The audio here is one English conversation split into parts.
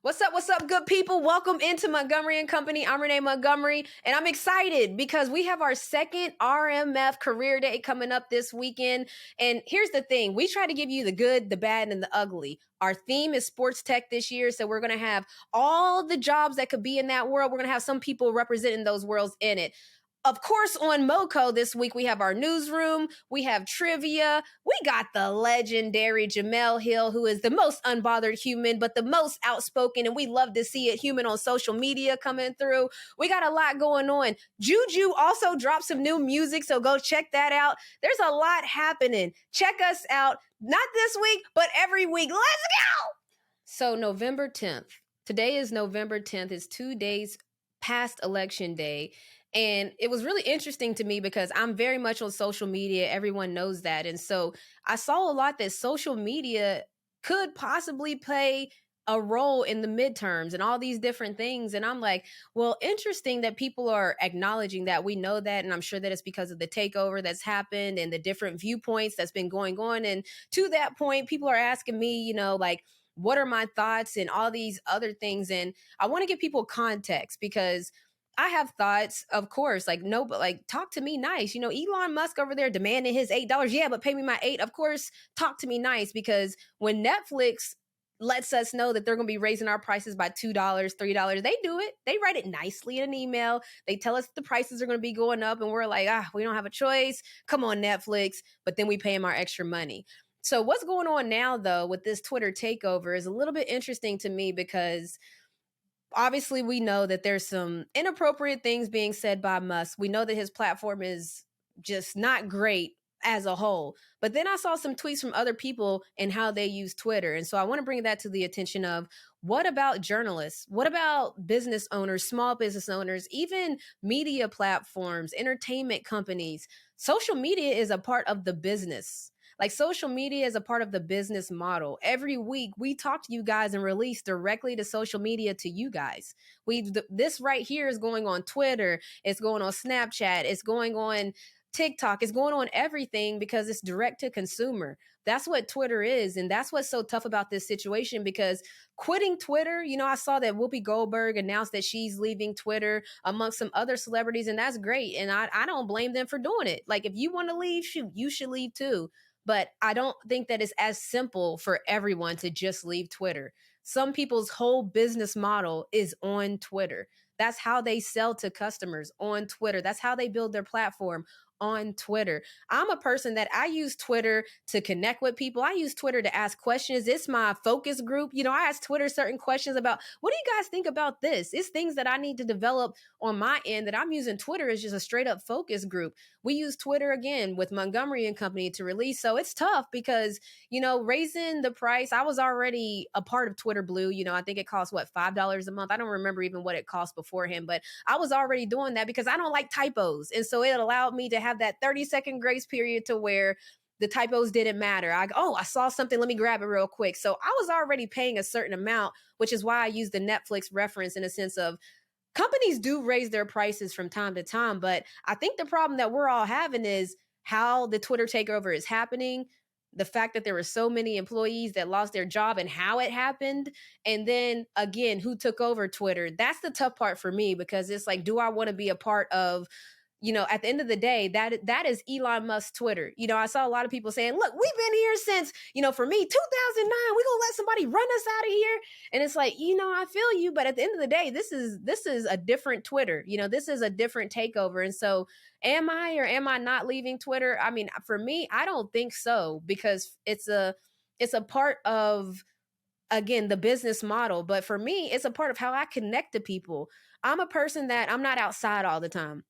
What's up, good people? Welcome into Montgomery and Company. I'm Renee Montgomery, and I'm excited because we have our second RMF Career Day coming up this weekend. And here's the thing. We try to give you the good, the bad, and the ugly. Our theme is sports tech this year, so we're going to have all the jobs that could be in that world. We're going to have some people representing those worlds in it. Of course, on MoCo this week, we have our newsroom, we have trivia, we got the legendary Jemele Hill, who is the most unbothered human, but the most outspoken, and we love to see it, human on social media coming through. We got a lot going on. Juju also dropped some new music, so go check that out. There's a lot happening. Check us out, not this week, but every week. Let's go! So November 10th. Today is November 10th. It's 2 days past Election Day. And it was really interesting to me because I'm very much on social media. Everyone knows that. And so I saw a lot that social media could possibly play a role in the midterms and all these different things. And I'm like, well, interesting that people are acknowledging that. We know that. And I'm sure that it's because of the takeover that's happened and the different viewpoints that's been going on. And to that point, people are asking me, like, what are my thoughts and all these other things? And I want to give people context because I have thoughts, of course, but talk to me nice. Elon Musk over there demanding his $8. Yeah, but pay me my $8. Of course, talk to me nice, because when Netflix lets us know that they're going to be raising our prices by $2, $3, they do it. They write it nicely in an email. They tell us the prices are going to be going up and we're like, we don't have a choice. Come on, Netflix. But then we pay them our extra money. So what's going on now, though, with this Twitter takeover is a little bit interesting to me because obviously, we know that there's some inappropriate things being said by Musk. We know that his platform is just not great as a whole. But then I saw some tweets from other people and how they use Twitter. And so I want to bring that to the attention of, what about journalists? What about business owners, small business owners, even media platforms, entertainment companies? Social media is a part of the business. Like, social media is a part of the business model. Every week we talk to you guys and release directly to social media to you guys. This right here is going on Twitter. It's going on Snapchat. It's going on TikTok. It's going on everything because it's direct to consumer. That's what Twitter is. And that's what's so tough about this situation, because quitting Twitter, I saw that Whoopi Goldberg announced that she's leaving Twitter amongst some other celebrities. And that's great. And I don't blame them for doing it. Like, if you want to leave, shoot, you should leave too. But I don't think that it's as simple for everyone to just leave Twitter. Some people's whole business model is on Twitter. That's how they sell to customers, on Twitter. That's how they build their platform, on Twitter. I'm a person that I use Twitter to connect with people. I use Twitter to ask questions. It's my focus group. I ask Twitter certain questions about, what do you guys think about this? It's things that I need to develop on my end that I'm using Twitter as just a straight up focus group. We use Twitter again with Montgomery and Company to release. So it's tough because, raising the price, I was already a part of Twitter Blue. I think it costs $5 a month. I don't remember even what it cost beforehand, but I was already doing that because I don't like typos. And so it allowed me to have that 30-second grace period to where the typos didn't matter. I saw something, let me grab it real quick. So I was already paying a certain amount, which is why I use the Netflix reference in a sense of, companies do raise their prices from time to time, but I think the problem that we're all having is how the Twitter takeover is happening, the fact that there were so many employees that lost their job and how it happened. And then again, who took over Twitter? That's the tough part for me, because it's like, do I want to be a part of, at the end of the day, that is Elon Musk's Twitter. I saw a lot of people saying, look, we've been here since, for me, 2009, we gonna let somebody run us out of here. And it's like, I feel you, but at the end of the day, this is a different Twitter. This is a different takeover. And so am I or am I not leaving Twitter? I mean, for me, I don't think so, because it's a part of, again, the business model. But for me, it's a part of how I connect to people. I'm a person that I'm not outside all the time.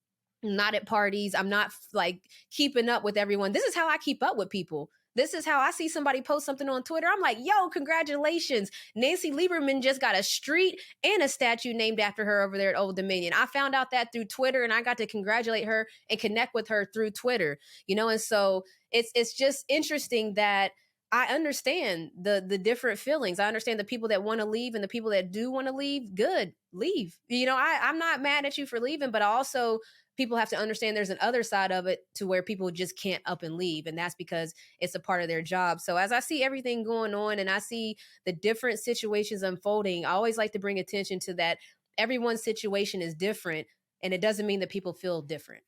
I'm not at parties. I'm not like keeping up with everyone. This is how I keep up with people. This is how I see somebody post something on Twitter. I'm like, yo, congratulations. Nancy Lieberman just got a street and a statue named after her over there at Old Dominion. I found out that through Twitter, and I got to congratulate her and connect with her through Twitter, and so it's just interesting that I understand the different feelings. I understand the people that want to leave and the people that do want to leave. Good, leave. I'm not mad at you for leaving, but also people have to understand there's an other side of it to where people just can't up and leave, and that's because it's a part of their job. So as I see everything going on and I see the different situations unfolding, I always like to bring attention to that. Everyone's situation is different, and it doesn't mean that people feel different.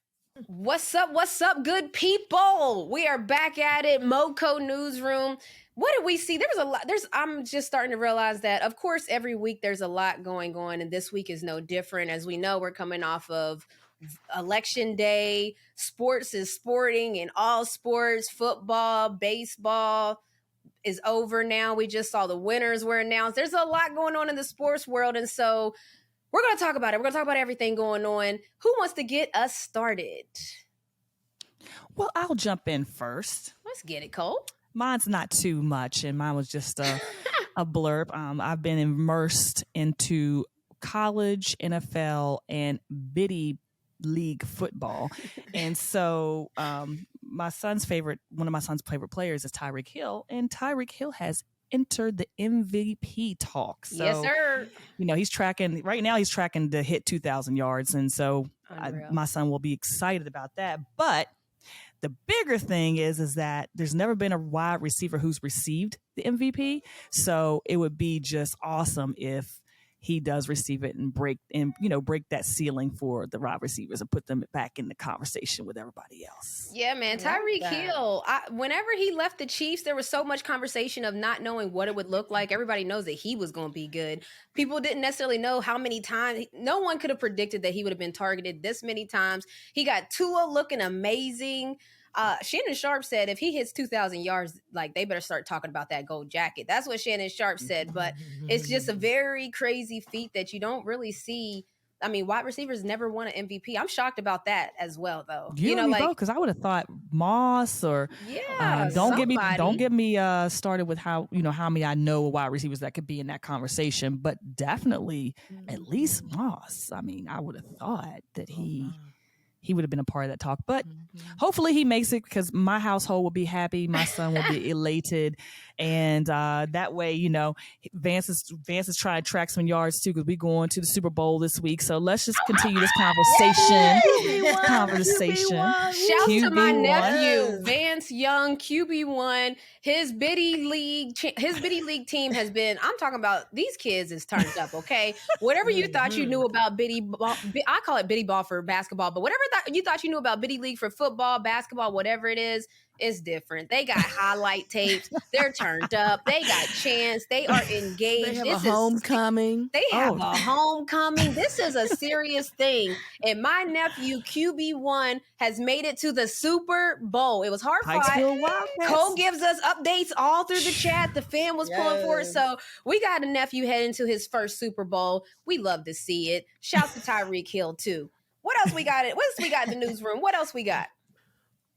What's up? What's up, good people? We are back at it. MoCo Newsroom. What did we see? There was a lot. I'm just starting to realize that, of course, every week there's a lot going on, and this week is no different. As we know, we're coming off of election day. Sports is sporting in all sports. Football, baseball is over now. We just saw the winners were announced. There's a lot going on in the sports world, and so we're going to talk about it. We're going to talk about everything going on. Who wants to get us started? Well, I'll jump in first. Let's get it, Cole. Mine's not too much, and mine was just a blurb. I've been immersed into college, NFL, and biddy league football. And so one of my son's favorite players is Tyreek Hill, and Tyreek Hill has entered the MVP talk. So, yes, sir. He's tracking to hit 2,000 yards. And so my son will be excited about that. But the bigger thing is that there's never been a wide receiver who's received the MVP. So it would be just awesome if he does receive it and break that ceiling for the wide receivers and put them back in the conversation with everybody else. Yeah, man. Tyreek Hill, whenever he left the Chiefs, there was so much conversation of not knowing what it would look like. Everybody knows that he was going to be good. People didn't necessarily know how many times. No one could have predicted that he would have been targeted this many times. He got Tua looking amazing. Shannon Sharp said if he hits 2,000 yards, they better start talking about that gold jacket. That's what Shannon Sharp said, but it's just a very crazy feat that you don't really see. I mean, wide receivers never won an MVP. I'm shocked about that as well, though. Because I would have thought Moss or don't get me started with how many I know wide receivers that could be in that conversation, but definitely at least Moss. I mean, I would have thought that he would have been a part of that talk. But hopefully he makes it, because my household will be happy. My son will be elated. And that way, Vance is trying to track some yards too, because we're going to the Super Bowl this week. So let's just continue this conversation. Shout to my nephew, Vance Young, QB1. His biddy league team has been, I'm talking about, these kids is turned up, okay? Whatever you thought you knew about biddy ball, I call it biddy ball for basketball, but whatever you thought you knew about biddy league for football, basketball, whatever it is different. They got highlight tapes. They're turned up. They got chants. They are engaged. They have a homecoming. They have a homecoming. This is a serious thing. And my nephew, QB1, has made it to the Super Bowl. It was hard fought. Cole gives us updates all through the chat. The fan was pulling for it. So we got a nephew heading to his first Super Bowl. We love to see it. Shout to Tyreek Hill, too. What else we got? What else we got in the newsroom? What else we got?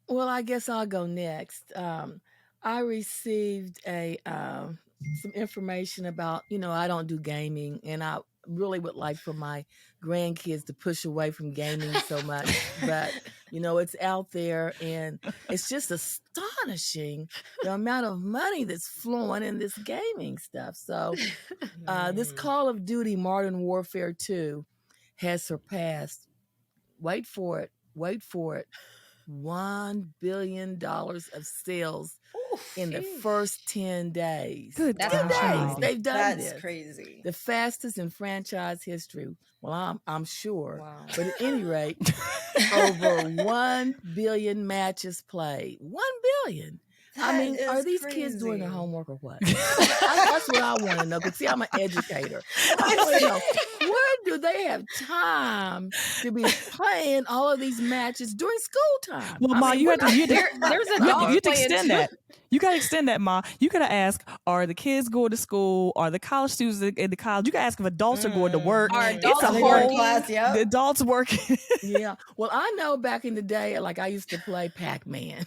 Well, I guess I'll go next. I received some information about, I don't do gaming, and I really would like for my grandkids to push away from gaming so much. But, it's out there, and it's just astonishing the amount of money that's flowing in this gaming stuff. So this Call of Duty Modern Warfare 2 has surpassed, wait for it, $1 billion of sales in the first 10 days. Good. 10 days. They've done this. That's crazy. The fastest in franchise history. Well, I'm sure. Wow. But at any rate, over 1 billion matches played. 1 billion. Are these kids doing their homework or what? That's what I want to know. Because see, I'm an educator. I want to know, where do they have time to be playing all of these matches during school time? Well, Ma, you have to extend that. You got to extend that, Ma. You got to ask, are the kids going to school? Are the college students in the college? You got to ask if adults are going to work. Are adults it's a whole class, yep. The adults working. Yeah. Well, I know back in the day, I used to play Pac-Man.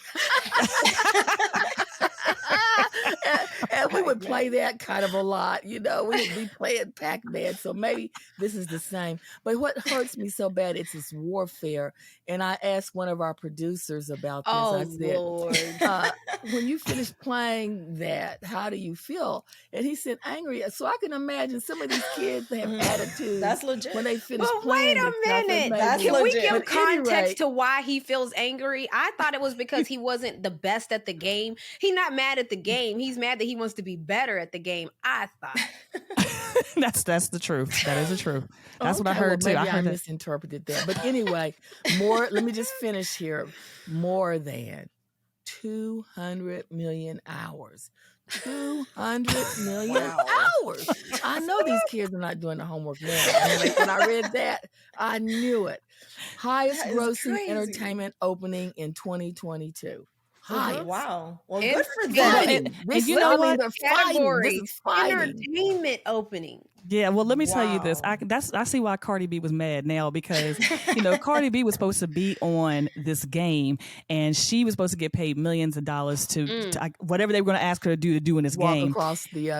And we would play that kind of a lot. We would be playing Pac-Man. So maybe this is the same. But what hurts me so bad, it's this warfare. And I asked one of our producers about this. Oh, I said, Lord. when you finish playing that, how do you feel? And he said, angry. So I can imagine some of these kids, they have attitudes. That's legit. When they finish But playing. wait a minute. That's Can we legit. give But at any context rate- to why he feels angry? I thought it was because he wasn't the best at the game. He's not mad at the game. He's mad that he wants to be better at the game. I thought. That's the truth. That is the truth. That's what I Okay, heard well, too. maybe I heard that. misinterpreted that. But anyway, let me just finish here. More than 200 million hours. 200 million hours. I know these kids are not doing the homework now. When I read that, I knew it. Highest That is grossing crazy. entertainment opening in 2022. Highest. Wow. Well, good for them. Entertainment. And you know what? They're fighting. Category. This is fighting. Entertainment opening. Yeah, well, let me tell you this. Wow. I see why Cardi B was mad now because Cardi B was supposed to be on this game and she was supposed to get paid millions of dollars to whatever they were going to ask her to do in this Walk game. across the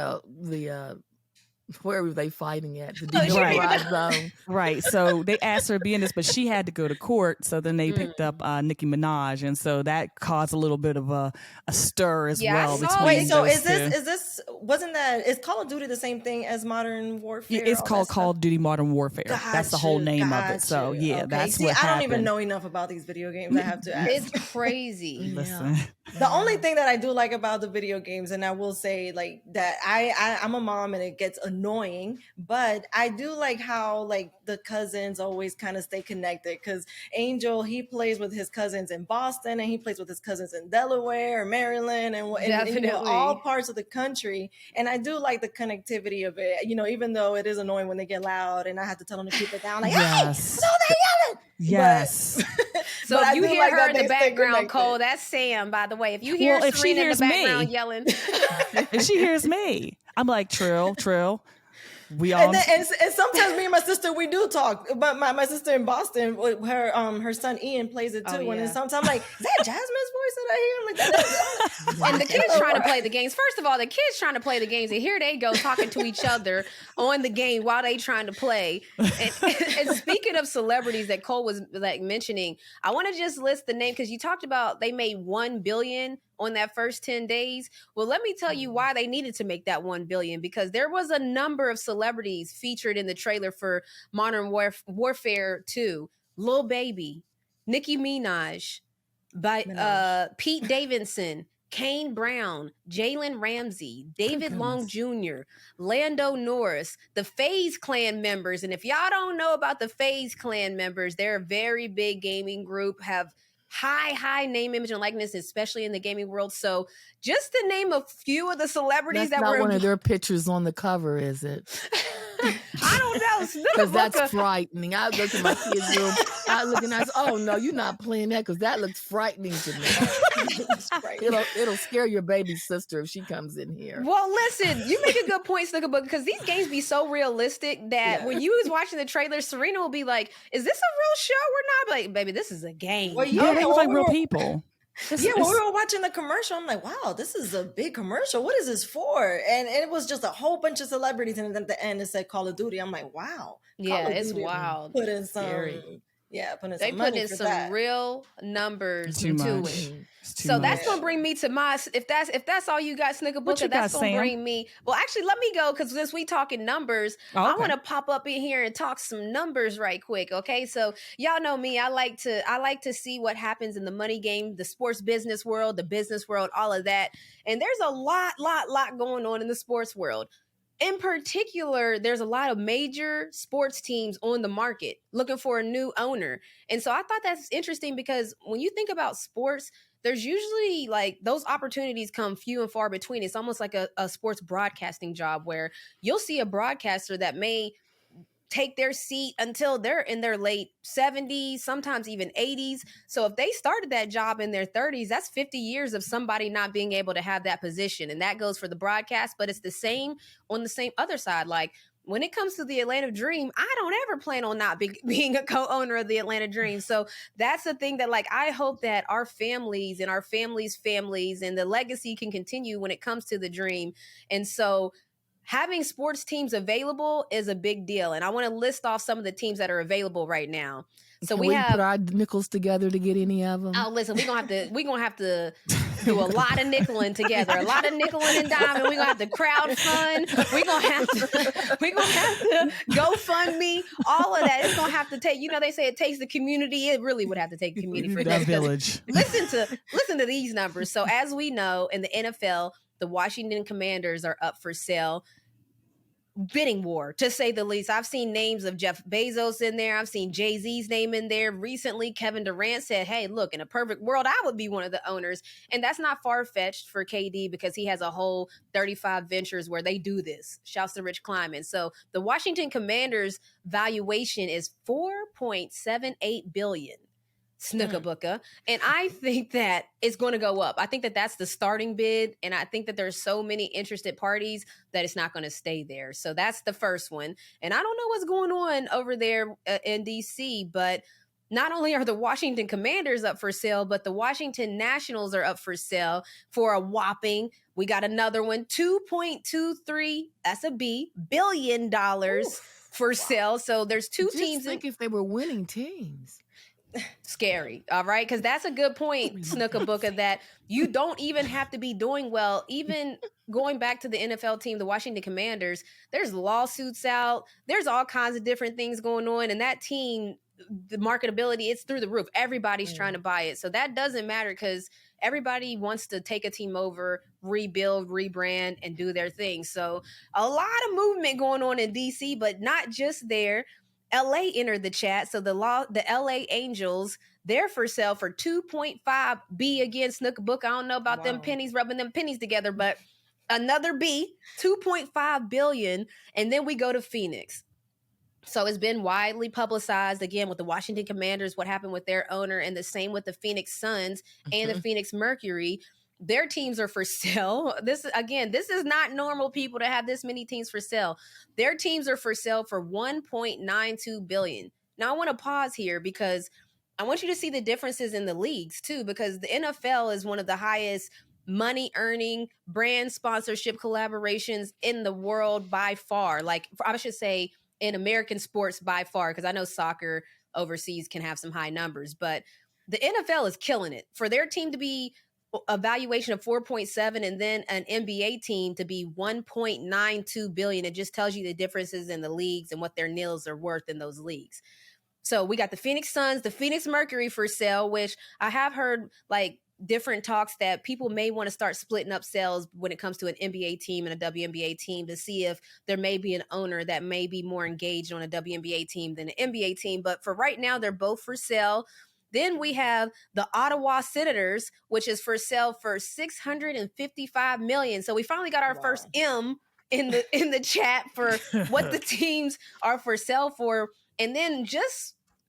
where were they fighting at? The Right. denuclearized zone. Right. So they asked her to be in this, but she had to go to court. So then they picked up Nicki Minaj, and so that caused a little bit of a stir as Yeah, I well. saw Between it. Wait, so those is this is Call of Duty the same thing as Modern Warfare? It's all called that Call stuff? of Duty Modern Warfare. That's the whole name of it. So Gotcha. yeah, Okay. that's See, what I happened. don't even know enough about these video games. I have to ask. It's crazy. Listen. The only thing that I do like about the video games, and I will say like that I'm a mom and it gets annoying, but I do like how like the cousins always kind of stay connected because Angel, he plays with his cousins in Boston and he plays with his cousins in Delaware or Maryland and Definitely. all parts of the country. And I do like the connectivity of it, even though it is annoying when they get loud and I have to tell them to keep it down. Like, Yes. hey, no, they're yelling. Yes. So But if I you do hear like her that in the they stay background, connected. Cole, that's Sam, by the way. If you hear Well, if she Serena in the hears me- background yelling, If she hears me, I'm like, Trill. We all. And, then, and sometimes me and my sister we do talk, but my sister in Boston, her son Ian plays it too. Oh, And yeah. then sometimes I'm like, is that Jasmine's voice that I hear? I'm like, that is. and the kids trying to play the games. First of all, the kids trying to play the games, and here they go talking to each other on the game while they trying to play. And speaking of celebrities that Cole was like mentioning, I want to just list the name because you talked about they made $1 billion on that first 10 days. Well, let me tell you why they needed to make that 1 billion, because there was a number of celebrities featured in the trailer for Modern Warfare 2. Lil Baby, Nicki Minaj, Pete Davidson, Kane Brown, Jalen Ramsey, David Long Jr., Lando Norris, the FaZe Clan members. And if y'all don't know about the FaZe Clan members, they're a very big gaming group, have high name, image, and likeness, especially in the gaming world. So just to name a few of the That's the that not were one of their pictures on the cover, is it? I don't know. Because that's frightening. I go to my kids' room, I look and I say, oh no, you're not playing that because that looks frightening to me. It'll scare your baby sister if she comes in here. Well, listen, you make a good point, Snickerbook, because these games be so realistic that when you was watching the trailer, Serena will be like, is this a real show or not? Like, baby, this is a game. Well, Yeah, they when look like we real were- people. When we were watching the commercial, I'm like, wow, this is a big commercial. What is this for? And it was just a whole bunch of celebrities. And then at the end, it said Call of Duty. I'm like, wow. Yeah, Call of it's Duty wild. Put in some, Scary. put in They some put money in for some that. real numbers Too into much. it. It's too So much. that's gonna bring me to my if that's all you got, What Snickerbook, you that's got, gonna Sam? bring me. Well, actually, let me go because since we talking numbers, Oh, I okay. want to pop up in here and talk some numbers right quick. Okay, so y'all know me. I like to see what happens in the money game, the sports business world, the business world, all of that. And there's a lot going on in the sports world. In particular, there's a lot of major sports teams on the market looking for a new owner. And so I thought that's interesting because when you think about sports, there's usually like those opportunities come few and far between. It's almost like a sports broadcasting job where you'll see a broadcaster that may take their seat until they're in their late 70s, sometimes even 80s. So if they started that job in their 30s, that's 50 years of somebody not being able to have that position. And that goes for the broadcast, but it's the same on the same other side. Like when it comes to the Atlanta Dream, I don't ever plan on not being a co-owner of the Atlanta Dream. So that's the thing that, like, I hope that our families and our families' families and the legacy can continue when it comes to the Dream. And so having sports teams available is a big deal. And I want to list off some of the teams that are available right now. So Can we put our nickels together to get any of them? Oh, listen, we're gonna have to do a lot of nickeling together, a lot of nickeling and diming. We're gonna have to crowdfund. We're gonna have to GoFundMe, all of that. It's gonna have to take, they say it takes the community. It really would have to take the community for this. Village. Listen to these numbers. So as we know, in the NFL, the Washington Commanders are up for sale. Bidding war, to say the least. I've seen names of Jeff Bezos in there. I've seen Jay-Z's name in there. Recently, Kevin Durant said, hey, look, in a perfect world, I would be one of the owners. And that's not far-fetched for KD because he has a whole 35 ventures where they do this. Shouts to Rich Kleiman. So the Washington Commanders valuation is $4.78 billion. Snookabuka. And I think that it's going to go up. I think that that's the starting bid. And I think that there's so many interested parties that it's not going to stay there. So that's the first one. And I don't know what's going on over there in DC, but not only are the Washington Commanders up for sale, but the Washington Nationals are up for sale for a whopping, we got another one, $2.23, that's a B, billion for sale. So there's two teams. Just think if they were winning teams. Scary. All right. Because that's a good point, Snookabuka, that you don't even have to be doing well. Even going back to the NFL team, the Washington Commanders, there's lawsuits out. There's all kinds of different things going on. And that team, the marketability, it's through the roof. Everybody's trying to buy it. So that doesn't matter because everybody wants to take a team over, rebuild, rebrand, and do their thing. So a lot of movement going on in DC, but not just there. LA entered the chat. So the LA Angels, they're for sale for 2.5 B again, Snookabook. I don't know about them pennies, rubbing them pennies together, but another B, 2.5 billion. And then we go to Phoenix. So it's been widely publicized again with the Washington Commanders, what happened with their owner, and the same with the Phoenix Suns and the Phoenix Mercury. Their teams are for sale. This is not normal, people, to have this many teams for sale. Their teams are for sale for $1.92 billion. Now I want to pause here because I want you to see the differences in the leagues too, because the NFL is one of the highest money earning brand sponsorship collaborations in the world by far. Like, I should say in American sports by far, because I know soccer overseas can have some high numbers, but the NFL is killing it. For their team to be a valuation of 4.7 and then an NBA team to be 1.92 billion. It just tells you the differences in the leagues and what their nils are worth in those leagues. So we got the Phoenix Suns, the Phoenix Mercury for sale, which I have heard like different talks that people may want to start splitting up sales when it comes to an NBA team and a WNBA team to see if there may be an owner that may be more engaged on a WNBA team than an NBA team. But for right now, they're both for sale. Then we have the Ottawa Senators, which is for sale for $655 million. So we finally got our first M in the chat for what the teams are for sale for. And then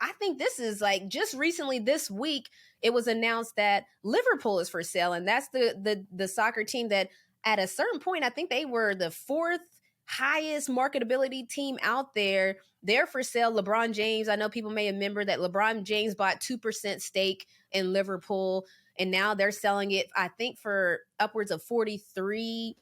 I think this is like just recently this week, it was announced that Liverpool is for sale. And that's the soccer team that at a certain point, I think they were the fourth highest marketability team out there. They're for sale. LeBron James, I know people may remember that LeBron James bought 2% stake in Liverpool, and now they're selling it, I think, for upwards of 43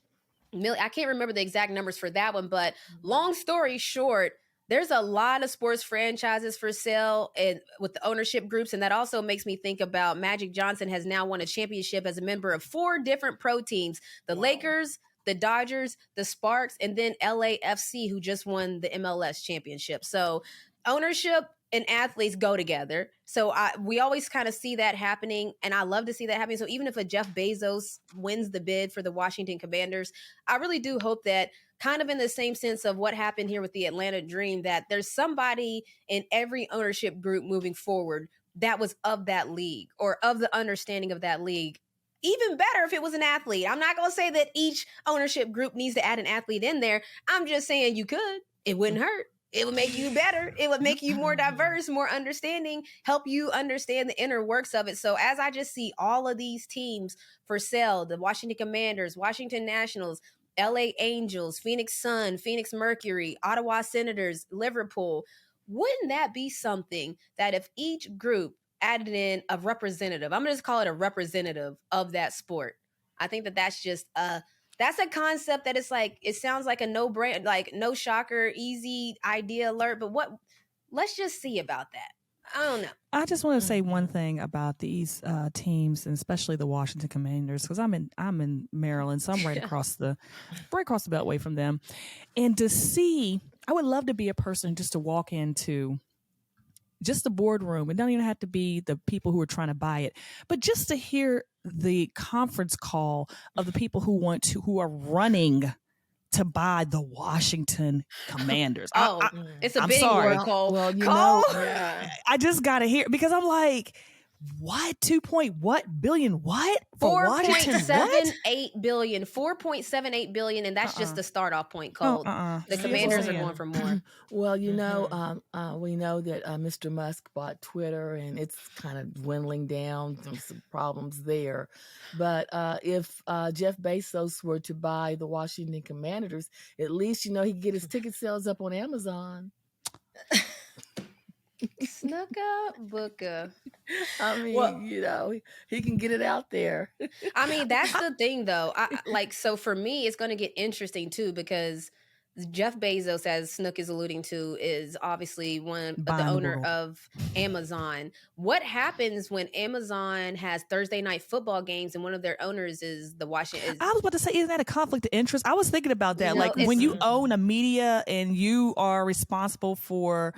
million. I can't remember the exact numbers for that one, but long story short, there's a lot of sports franchises for sale and with the ownership groups. And that also makes me think about Magic Johnson has now won a championship as a member of 4 different pro teams, the Lakers, the Dodgers, the Sparks, and then LAFC, who just won the MLS championship. So ownership and athletes go together. So we always kind of see that happening, and I love to see that happening. So even if a Jeff Bezos wins the bid for the Washington Commanders, I really do hope that, kind of in the same sense of what happened here with the Atlanta Dream, that there's somebody in every ownership group moving forward that was of that league or of the understanding of that league. Even better if it was an athlete. I'm not going to say that each ownership group needs to add an athlete in there. I'm just saying you could. It wouldn't hurt. It would make you better. It would make you more diverse, more understanding, help you understand the inner works of it. So as I just see all of these teams for sale, the Washington Commanders, Washington Nationals, LA Angels, Phoenix Sun, Phoenix Mercury, Ottawa Senators, Liverpool. Wouldn't that be something that if each group added in a representative, I'm going to just call it a representative of that sport. I think that that's just that's a concept that it's like, it sounds like a no-brainer, like no shocker, easy idea alert. But let's just see about that. I don't know. I just want to say one thing about these teams, and especially the Washington Commanders, because I'm in Maryland, so I'm right across the beltway from them. And to see, I would love to be a person just to walk into just the boardroom. It don't even have to be the people who are trying to buy it, but just to hear the conference call of the people who are running to buy the Washington Commanders. It's a I'm bidding sorry. war, Cole. Well, you Cole? know, I just got to hear, because I'm like, what? 2 point what billion? What? For Washington? 4.78 billion. 4.78 billion, and that's just the start off point, Cole. The Commanders are going for more. Well, you know, we know that Mr. Musk bought Twitter, and it's kind of dwindling down. There's some problems there. But if Jeff Bezos were to buy the Washington Commanders, at least, you know, he could get his ticket sales up on Amazon. Snooka booka. I mean, you know, he can get it out there. I mean, that's the thing, though. So for me, it's going to get interesting too, because Jeff Bezos, as Snook is alluding to, is obviously the owner of Amazon. What happens when Amazon has Thursday night football games and one of their owners is the Washington? I was about to say, isn't that a conflict of interest? I was thinking about that. Like, when you own a media and you are responsible for,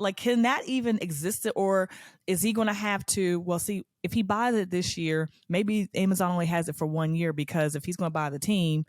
like, can that even exist? Or is he going to have to, well, see, if he buys it this year, maybe Amazon only has it for 1 year, because if he's going to buy the team,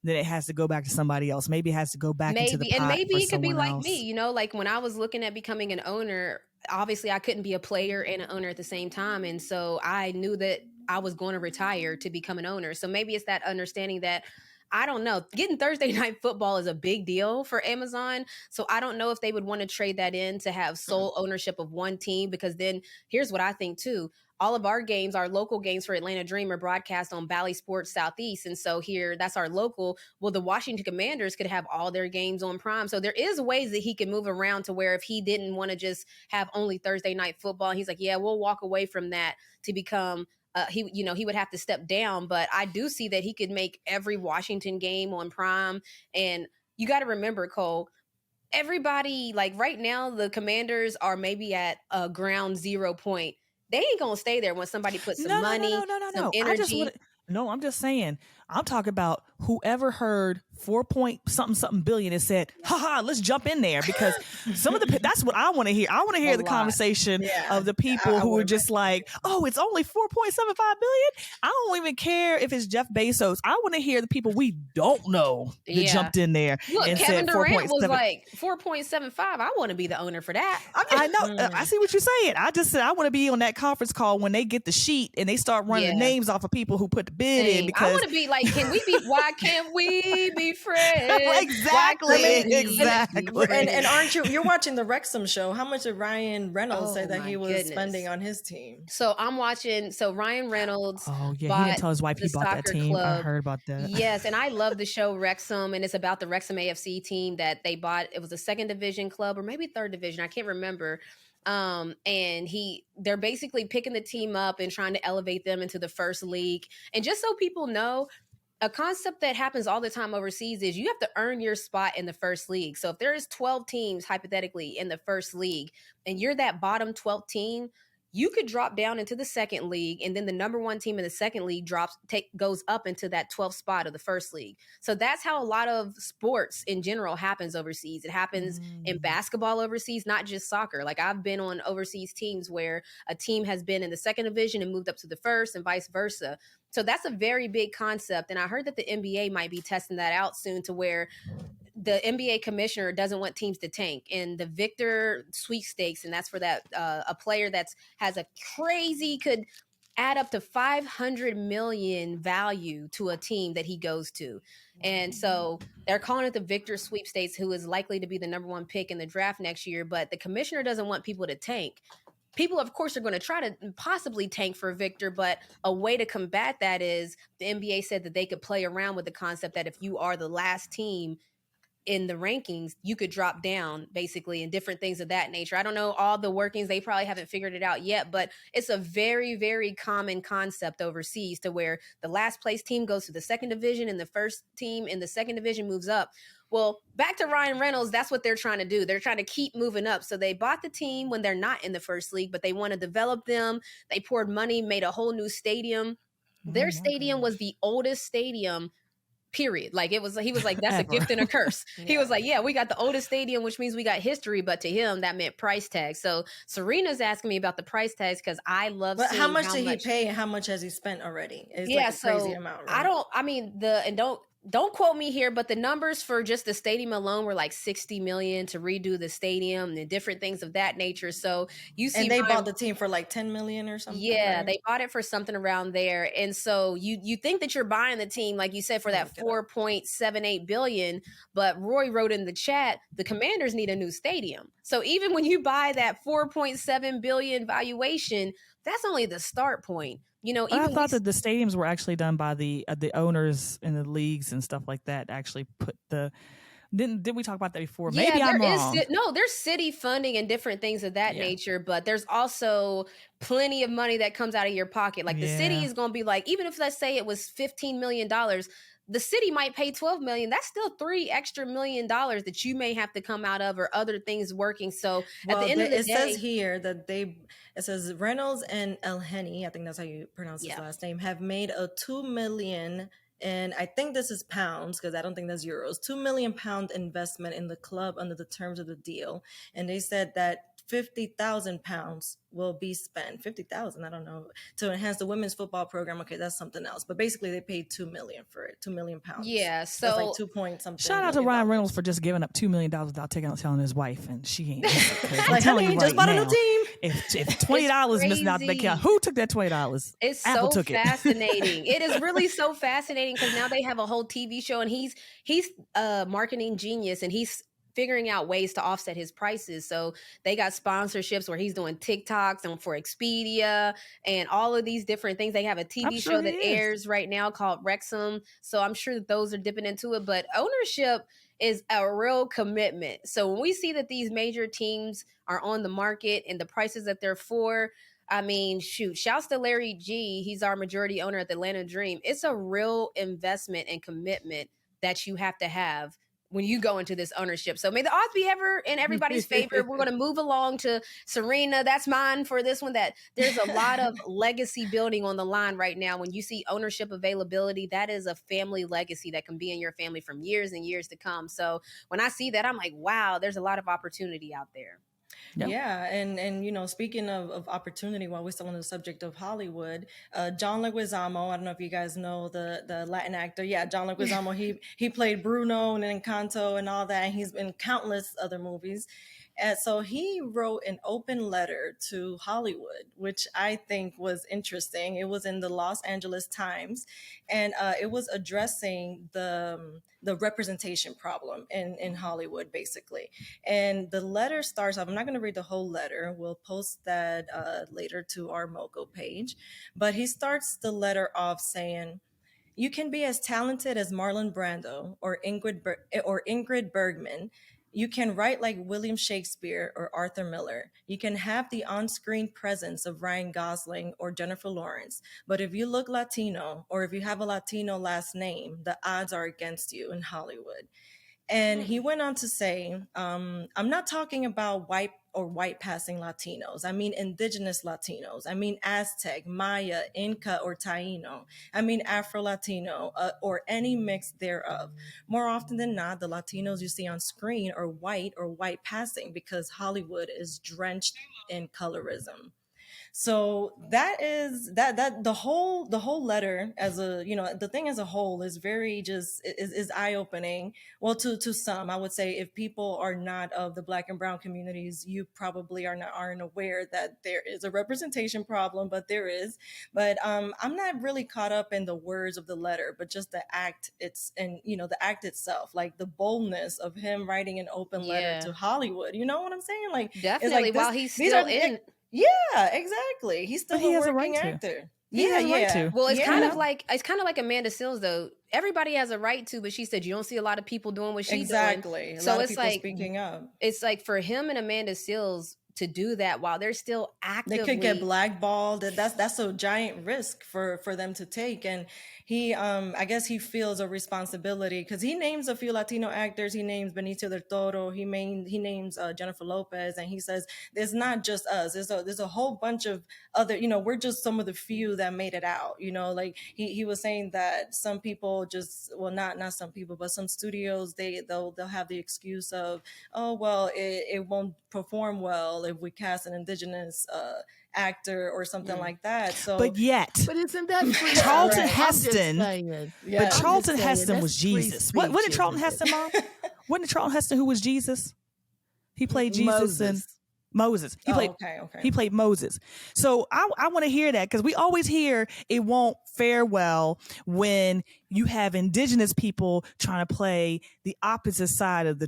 then it has to go back to somebody else. Maybe it has to go back into the pot. And maybe it could be like else. me, you know, like when I was looking at becoming an owner, obviously I couldn't be a player and an owner at the same time. And so I knew that I was going to retire to become an owner. So maybe it's that understanding that, I don't know, getting Thursday night football is a big deal for Amazon. So I don't know if they would want to trade that in to have sole ownership of one team, because then here's what I think too. All of our games, our local games for Atlanta Dream, are broadcast on Bally Sports Southeast. And so here, that's our local. Well, the Washington Commanders could have all their games on Prime. So there is ways that he can move around to where if he didn't want to just have only Thursday night football, he's like, yeah, we'll walk away from that to become he would have to step down. But I do see that he could make every Washington game on Prime. And you got to remember, Cole, everybody, like right now, the Commanders are maybe at a ground zero point. They ain't gonna stay there when somebody puts some money, some energy. I'm just saying. I'm talking about whoever heard 4 billion and said, haha, let's jump in there, because that's what I want to hear. I want to hear the conversation of the people who are just like, oh, it's only 4.75 billion. I don't even care if it's Jeff Bezos. I want to hear the people we don't know that jumped in there. Look, and Kevin said Durant was like 4.75. I want to be the owner for that. I know. I see what you're saying. I just said I want to be on that conference call when they get the sheet and they start running the names off of people who put the bid in. Because I want to be like, why can't we be friends? Exactly. And aren't you're watching the Wrexham show? How much did Ryan Reynolds say that he was spending on his team? So I'm watching. So Ryan Reynolds. Oh yeah, he didn't tell his wife he bought that team. Club. I heard about that. Yes, and I love the show Wrexham, and it's about the Wrexham AFC team that they bought. It was a second division club or maybe third division. I can't remember. And they're basically picking the team up and trying to elevate them into the first league. And just so people know, a concept that happens all the time overseas is you have to earn your spot in the first league. So if there's 12 teams hypothetically in the first league and you're that bottom 12th team, you could drop down into the second league, and then the number one team in the second league goes up into that 12th spot of the first league. So that's how a lot of sports in general happens overseas. It happens in basketball overseas, not just soccer. Like I've been on overseas teams where a team has been in the second division and moved up to the first and vice versa. So that's a very big concept. And I heard that the NBA might be testing that out soon, to where the NBA commissioner doesn't want teams to tank, and the Victor sweepstakes, and that's for that a player has a crazy, could add up to 500 million value to a team that he goes to. And so they're calling it the Victor sweepstakes, who is likely to be the number one pick in the draft next year. But the commissioner doesn't want people to tank. people, of course, are going to try to possibly tank for Victor, but a way to combat that is the NBA said that they could play around with the concept that if you are the last team in the rankings, you could drop down basically, and different things of that nature. I don't know all the workings. They probably haven't figured it out yet, but it's a very, very common concept overseas to where the last place team goes to the second division and the first team in the second division moves up. Well, back to Ryan Reynolds, that's what they're trying to do. They're trying to keep moving up. So they bought the team when they're not in the first league, but they want to develop them. They poured money, made a whole new stadium. Their stadium was the oldest stadium, period. Like he was like, that's Ever. a gift and a curse. Yeah. He was like, yeah, we got the oldest stadium, which means we got history, but to him that meant price tag. So Serena's asking me about the price tags because I love But seeing how much did he pay and how much has he spent already? It's like a crazy amount, right? Don't quote me here, but the numbers for just the stadium alone were like 60 million to redo the stadium and different things of that nature. So you see, and they bought the team for like 10 million or something. Yeah, right? they bought it for something around there. And so you think that you're buying the team, like you said, for that 4.78 billion. But Roy wrote in the chat, the Commanders need a new stadium. So even when you buy that 4.7 billion valuation, that's only the start point. You know, I thought that the stadiums were actually done by the owners in the leagues and stuff like that. Actually, put the didn't we talk about that before? Yeah, Maybe I'm wrong. There's city funding and different things of that nature, but there's also plenty of money that comes out of your pocket. Like the city is going to be like, even if let's say it was $15 million, the city might pay 12 million. That's still $3 extra million that you may have to come out of, or other things working. So at the end of the day, it says here that it says Reynolds and Elheny, I think that's how you pronounce his last name, have made a 2 million, and I think this is pounds because I don't think that's euros, 2 million pound investment in the club under the terms of the deal. And they said that 50,000 pounds will be spent. 50,000, I don't know, to enhance the women's football program. Okay, that's something else. But basically, they paid 2 million for it. 2 million pounds. Yeah, so that's like 2 point something. Shout out to Ryan Reynolds for just giving up $2 million without telling his wife, and she ain't. Like, honey, just bought a new team. If $20 missing out the account, who took that $20? It's Apple so took it. fascinating. It is really so fascinating because now they have a whole TV show, and he's a marketing genius, and he's figuring out ways to offset his prices. So they got sponsorships where he's doing TikToks and for Expedia and all of these different things. They have a TV show that airs right now called Wrexham. So I'm sure that those are dipping into it, but ownership is a real commitment. So when we see that these major teams are on the market and the prices that they're for, I mean, shoot, shouts to Larry G. He's our majority owner at the Atlanta Dream. It's a real investment and commitment that you have to have when you go into this ownership. So may the odds be ever in everybody's favor. We're going to move along to Serena. That's mine for this one. That there's a lot of legacy building on the line right now. When you see ownership availability, that is a family legacy that can be in your family from years and years to come. So when I see that, I'm like, wow, there's a lot of opportunity out there. Yep. Yeah, and you know, speaking of opportunity, while we're still on the subject of Hollywood, John Leguizamo, I don't know if you guys know the Latin actor. Yeah, John Leguizamo. he played Bruno and Encanto and all that. And he's been countless other movies. And so he wrote an open letter to Hollywood, which I think was interesting. It was in the Los Angeles Times, and it was addressing the representation problem in Hollywood, basically. And the letter starts off, I'm not going to read the whole letter. We'll post that later to our MoCo page. But he starts the letter off saying, "You can be as talented as Marlon Brando or Ingrid Bergman. You can write like William Shakespeare or Arthur Miller. You can have the on-screen presence of Ryan Gosling or Jennifer Lawrence. But if you look Latino or if you have a Latino last name, the odds are against you in Hollywood." And he went on to say, I'm not talking about white passing Latinos. I mean indigenous Latinos. I mean Aztec, Maya, Inca, or Taino. I mean Afro-Latino, or any mix thereof. More often than not, the Latinos you see on screen are white or white passing because Hollywood is drenched in colorism. So that is that the whole letter, as a, you know, the thing as a whole is very is eye-opening. Well, to some, I would say, if people are not of the Black and brown communities, you probably aren't aware that there is a representation problem, but there is. But I'm not really caught up in the words of the letter, but just the act the act itself, like the boldness of him writing an open letter to Hollywood. You know what I'm saying? Like, definitely, while he's still in Yeah, exactly. He's still But he a has a working right to. actor. He has a right to. Well, it's Yeah. kind of like Amanda Seales though. Everybody has a right to, but she said you don't see a lot of people doing what she's doing. Exactly. So lot of it's people like speaking up. it's like for him and Amanda Seales to do that while they're still actively, they could get blackballed. That's a giant risk for them to take. And he I guess he feels a responsibility because he names a few Latino actors. He names Benicio del Toro. He names Jennifer Lopez, and he says there's not just us. There's a whole bunch of other, we're just some of the few that made it out. Like he was saying that some people just, well, not some people, but some studios, they'll have the excuse of, oh well, it won't perform well if we cast an indigenous actor or something like that. So but isn't that free? Charlton Heston? But Charlton Heston was Jesus. What did Charlton Heston, Mom? Wasn't it Charlton Heston who was Jesus? He played Jesus and Moses. He played Moses. So I want to hear that, because we always hear it won't fare well when you have indigenous people trying to play the opposite side of the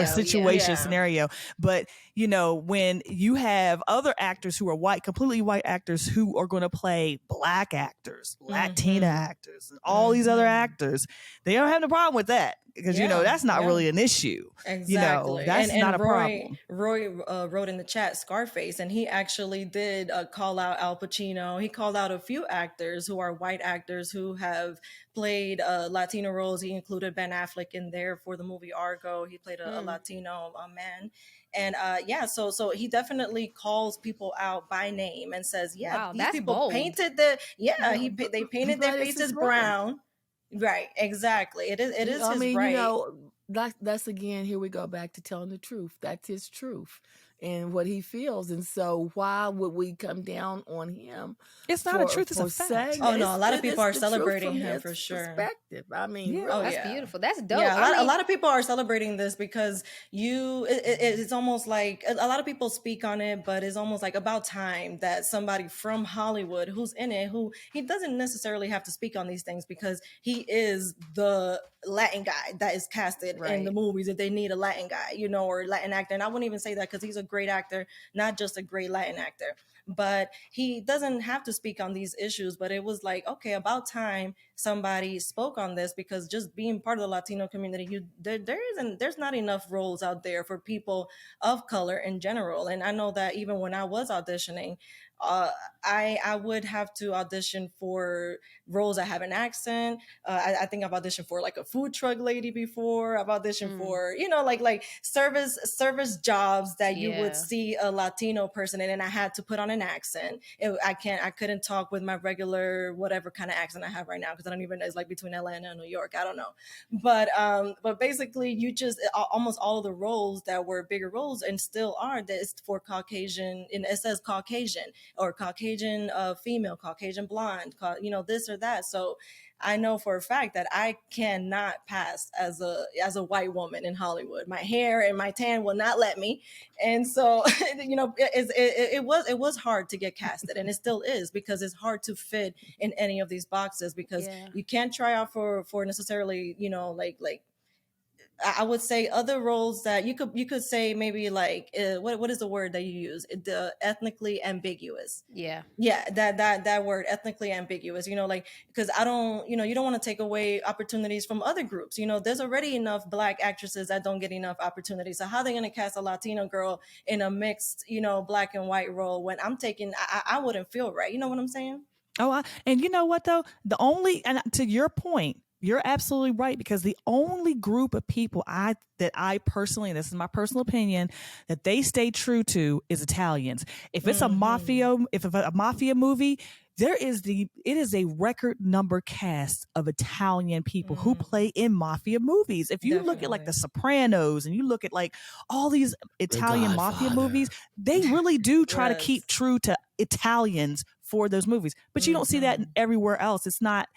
situation scenario. But when you have other actors who are white, completely white actors who are going to play black actors, Latina actors, and all these other actors, they don't have no problem with that, because that's not really an issue. Exactly. That's not a problem. Roy wrote in the chat Scarface, and he actually did call out Al Pacino. He called out a few actors who are white actors who have played Latino roles. He included Ben Affleck in there for the movie Argo. He played a Latino man. And so he definitely calls people out by name and says, these people bold. Painted they painted their faces brown. Right, exactly. It is his right. That's again, here we go back to telling the truth. That's his truth and what he feels. And so why would we come down on him? It's not a truth, it's a fact. Oh no, a lot of people are celebrating him for sure. Perspective. I mean, that's beautiful. That's dope. Yeah, a lot of people are celebrating this because it's almost like a lot of people speak on it, but it's almost like about time that somebody from Hollywood who's in it, who he doesn't necessarily have to speak on these things because he is the Latin guy that is casted in the movies if they need a Latin guy, or Latin actor. And I wouldn't even say that because he's a great actor, not just a great Latin actor. But he doesn't have to speak on these issues. But it was like, okay, about time somebody spoke on this, because just being part of the Latino community, there's not enough roles out there for people of color in general. And I know that even when I was auditioning, I would have to audition for roles that have an accent. I think I've auditioned for like a food truck lady before. I've auditioned for, like service jobs that you would see a Latino person in, and I had to put on an accent. I couldn't talk with my regular, whatever kind of accent I have right now, because I don't even know, it's like between Atlanta and New York. I don't know. But basically you just, almost all of the roles that were bigger roles and still are, that is for Caucasian, and it says Caucasian, or Caucasian female, Caucasian blonde, this or that. So I know for a fact that I cannot pass as a white woman in Hollywood. My hair and my tan will not let me. And so, it was hard to get casted, and it still is, because it's hard to fit in any of these boxes, because you can't try out for necessarily, like I would say other roles that you could say maybe like what is the word that you use? The ethnically ambiguous. Yeah, that word, ethnically ambiguous. Because I don't, you don't want to take away opportunities from other groups. There's already enough Black actresses that don't get enough opportunities. So how are they going to cast a Latino girl in a mixed, Black and white role when I'm taking? I wouldn't feel right. You know what I'm saying? Oh, and you know what though? And to your point, you're absolutely right, because the only group of people that I personally, and this is my personal opinion, that they stay true to is Italians. If it's a mafia movie, it is a record number cast of Italian people who play in mafia movies. If you look at like The Sopranos, and you look at like all these Italian mafia movies, they really do try to keep true to Italians for those movies, but you don't see that everywhere else. It's not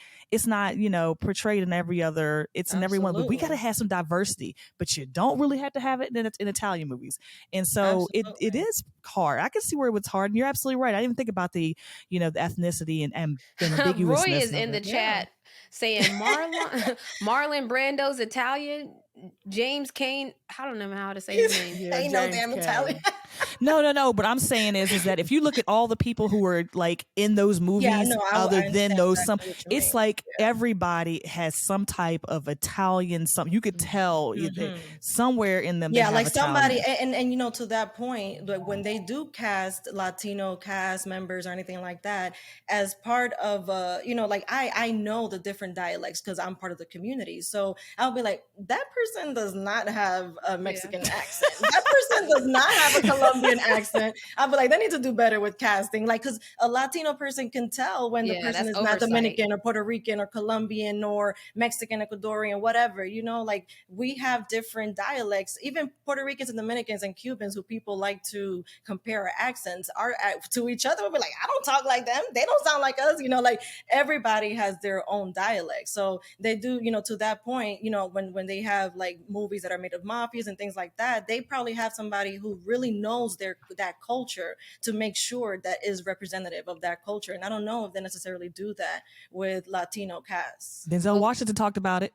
portrayed in every other. It's in everyone. But we got to have some diversity, but you don't really have to have it in Italian movies. And so it is hard. I can see where it was hard, and you're absolutely right. I didn't think about the the ethnicity and ambiguousness. Roy is in the chat saying Marlon Brando's Italian. James Kane. I don't know how to say his name. Yeah, Ain't no James damn Kane. Italian. No. But I'm saying is that if you look at all the people who were like in those movies, Yeah, no, I other than understand those, exactly what you it's mean. like everybody has some type of Italian. You could tell somewhere in them. Yeah, they like have somebody, Italian. and you know, to that point, like when they do cast Latino cast members or anything like that, as part of you know, like I know the different dialects because I'm part of the community. So I'll be like, that person does not have a Mexican accent. That person does not have a Colombian accent. I'll be like, they need to do better with casting, like, because a Latino person can tell when the person is not Dominican or Puerto Rican or Colombian or Mexican, Ecuadorian, whatever. You know, like we have different dialects. Even Puerto Ricans and Dominicans and Cubans, who people like to compare our accents to each other, we'll be like, I don't talk like them. They don't sound like us. You know, like everybody has their own dialect. So they do, you know, to that point, you know, when they have like movies that are made of mafias and things like that, they probably have somebody who really knows that culture to make sure that is representative of that culture. And I don't know if they necessarily do that with Latino casts. Denzel Washington talked about it.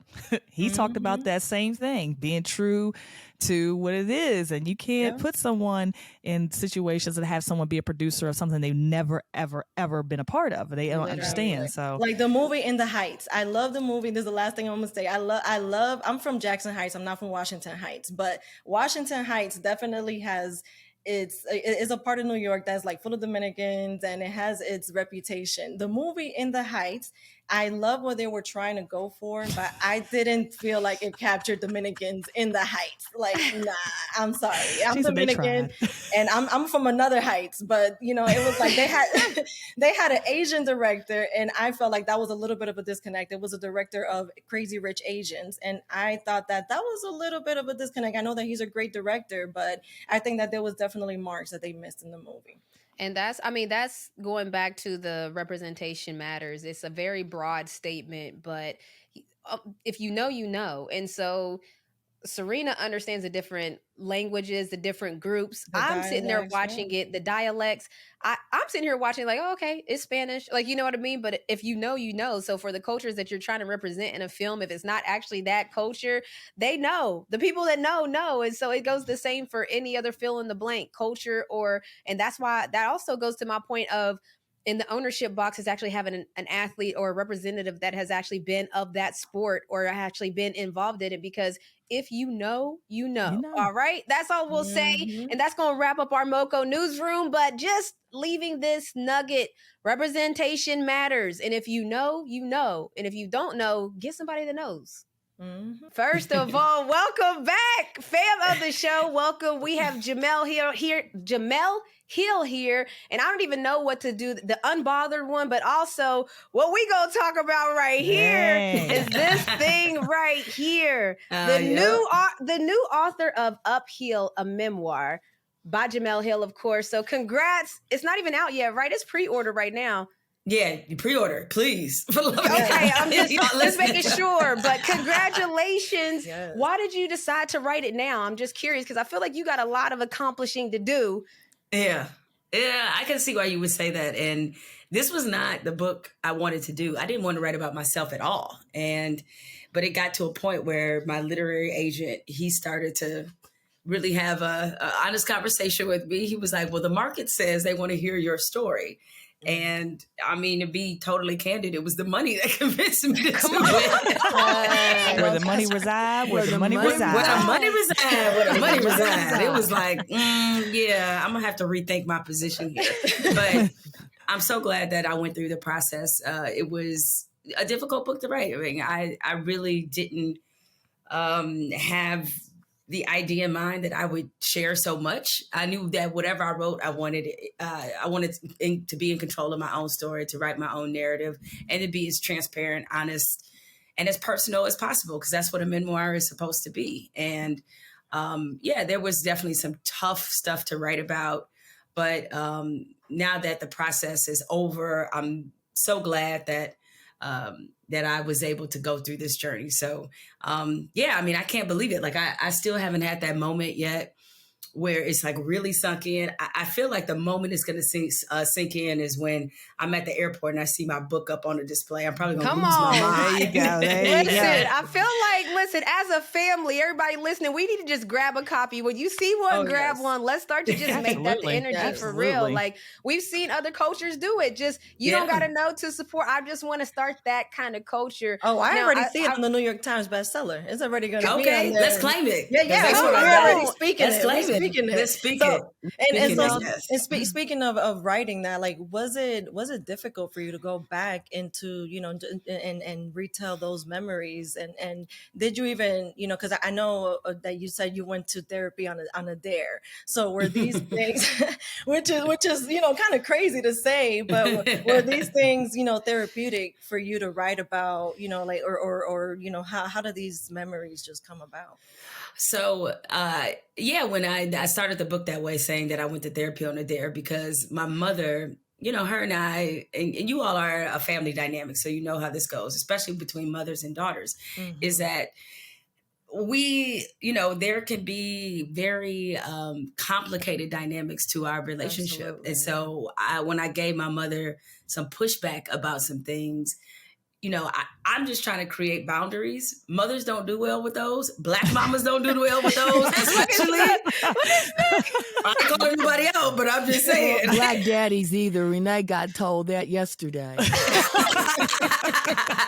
He talked about that same thing, being true to what it is. And you can't put someone in situations that have someone be a producer of something they've never, ever, ever been a part of. They don't understand. So like the movie In the Heights. I love the movie. This is the last thing I'm gonna say. I'm from Jackson Heights. I'm not from Washington Heights, but Washington Heights definitely has it is a part of New York that's like full of Dominicans, and it has its reputation. The movie In the Heights, I love what they were trying to go for, but I didn't feel like it captured Dominicans in the Heights. Like, nah, I'm sorry. I'm Dominican and I'm from another Heights, but you know, it was like they had an Asian director, and I felt like that was a little bit of a disconnect. It was a director of Crazy Rich Asians, and I thought that was a little bit of a disconnect. I know that he's a great director, but I think that there was definitely marks that they missed in the movie. And that's going back to the representation matters. It's a very broad statement, but if you know, you know. And so Serena understands the different languages, the different groups. I'm sitting there watching it, the dialects. I'm sitting here watching like, oh, okay, it's Spanish. Like, you know what I mean? But if you know, you know. So for the cultures that you're trying to represent in a film, if it's not actually that culture, they know. The people that know. And so it goes the same for any other fill in the blank culture and that's why that also goes to my point of in the ownership box is actually having an athlete or a representative that has actually been of that sport or actually been involved in it, because if you know, you know. All right. That's all we'll say. And that's going to wrap up our MoCo Newsroom. But just leaving this nugget, representation matters. And if you know, you know. And if you don't know, get somebody that knows. First of all, welcome back, fam of the show. Welcome. We have Jemele Hill here, and I don't even know what to do, the unbothered one, but also what we gonna talk about right here is this thing right here. The new author of Uphill, a memoir by Jemele Hill, of course. So congrats. It's not even out yet, right? It's pre-order right now. Yeah, you pre-order, please. Okay, I'm just making sure. But congratulations. Yes. Why did you decide to write it now? I'm just curious because I feel like you got a lot of accomplishing to do. Yeah, I can see why you would say that. And this was not the book I wanted to do. I didn't want to write about myself at all. But it got to a point where my literary agent, he started to really have a honest conversation with me. He was like, well, the market says they want to hear your story. And I mean, to be totally candid, it was the money that convinced me to do it. Where the money reside, where the money reside. Where the money reside, where the money reside. It was like, yeah, I'm going to have to rethink my position here. But I'm so glad that I went through the process. It was a difficult book to write. I mean, I really didn't have the idea in mind that I would share so much. I knew that whatever I wrote, I wanted to be in control of my own story, to write my own narrative, and to be as transparent, honest, and as personal as possible, because that's what a memoir is supposed to be. And there was definitely some tough stuff to write about. But now that the process is over, I'm so glad that I was able to go through this journey. So, I mean, I can't believe it. Like, I still haven't had that moment yet where it's like really sunk in. I feel like the moment it's going to sink in is when I'm at the airport and I see my book up on the display. I'm probably going to lose my mind. There you go. Listen, I feel like, as a family, everybody listening, we need to just grab a copy. When you see one, grab one. Let's start to just make that the energy for real. Like, we've seen other cultures do it. Just, you don't got to know to support. I just want to start that kind of culture. Oh, I already see it on the New York Times bestseller. It's already going to be on there. Let's claim it. Yeah. We're already speaking it. Let's speak it. And speaking of writing that, like, was it difficult for you to go back into, and retell those memories, and did you even, because I know that you said you went to therapy on a dare, so were these things, which is kind of crazy to say, but were these things therapeutic for you to write about, like, or how do these memories just come about? So, when I started the book that way, saying that I went to therapy on a dare, because my mother, her and I, and you all are a family dynamic, so you know how this goes, especially between mothers and daughters, is that we, there can be very complicated dynamics to our relationship. Absolutely. And so when I gave my mother some pushback about some things, I'm just trying to create boundaries. Mothers don't do well with those. Black mamas don't do well with those, especially. I call everybody out, but I'm just saying. Black daddies either. Renee got told that yesterday.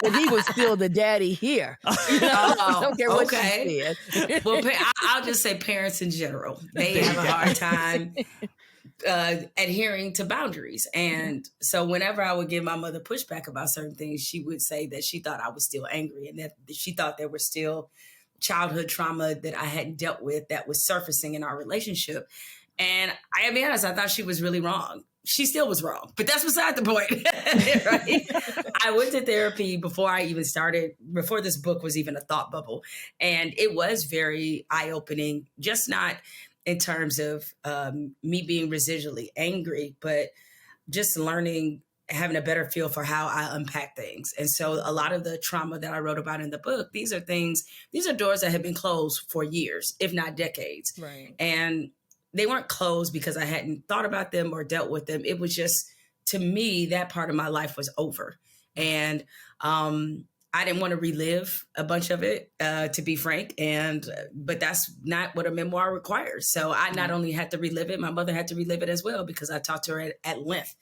But he was still the daddy here. I don't care what she said. Well, I'll just say parents in general. They have a hard time adhering to boundaries. And so whenever I would give my mother pushback about certain things, she would say that she thought I was still angry and that she thought there was still childhood trauma that I hadn't dealt with that was surfacing in our relationship. And I gotta be honest, I thought she was really wrong. She still was wrong, but that's beside the point. Right? I went to therapy before this book was even a thought bubble. And it was very eye-opening, just not in terms of me being residually angry, but just learning, having a better feel for how I unpack things. And so a lot of the trauma that I wrote about in the book, these are doors that have been closed for years, if not decades. Right. And they weren't closed because I hadn't thought about them or dealt with them. It was just, to me, that part of my life was over. And I didn't want to relive a bunch of it, to be frank. But that's not what a memoir requires. So I not only had to relive it, my mother had to relive it as well, because I talked to her at length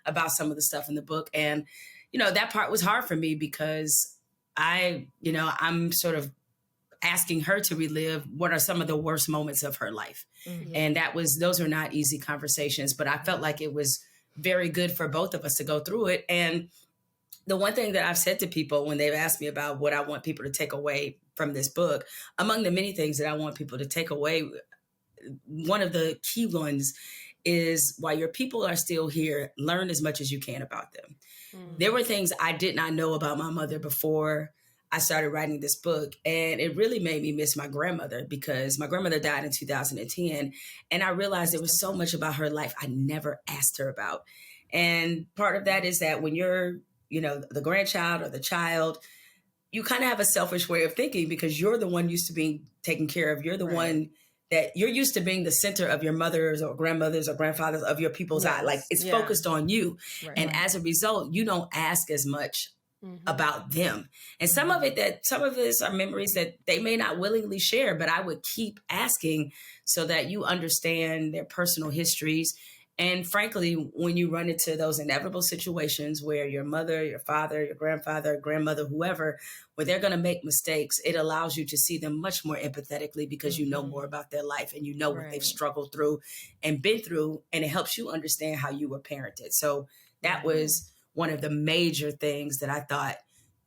about some of the stuff in the book. And, that part was hard for me because I'm sort of asking her to relive what are some of the worst moments of her life. Mm-hmm. And those are not easy conversations, but I felt like it was very good for both of us to go through it. And the one thing that I've said to people when they've asked me about what I want people to take away from this book, among the many things that I want people to take away, one of the key ones is, while your people are still here, learn as much as you can about them. Mm-hmm. There were things I did not know about my mother before I started writing this book. And it really made me miss my grandmother, because my grandmother died in 2010. And I realized there was so much about her life I never asked her about. And part of that is that when you're the grandchild or the child, you kind of have a selfish way of thinking, because you're the one used to being taken care of. You're the one that you're used to being the center of your mother's or grandmother's or grandfather's, of your people's eye. Like, it's focused on you. Right. And as a result, you don't ask as much about them. And some of this are memories that they may not willingly share, but I would keep asking so that you understand their personal histories. And frankly, when you run into those inevitable situations where your mother, your father, your grandfather, grandmother, whoever, where they're going to make mistakes, it allows you to see them much more empathetically, because you know more about their life and you know what they've struggled through and been through, and it helps you understand how you were parented. So that was one of the major things that I thought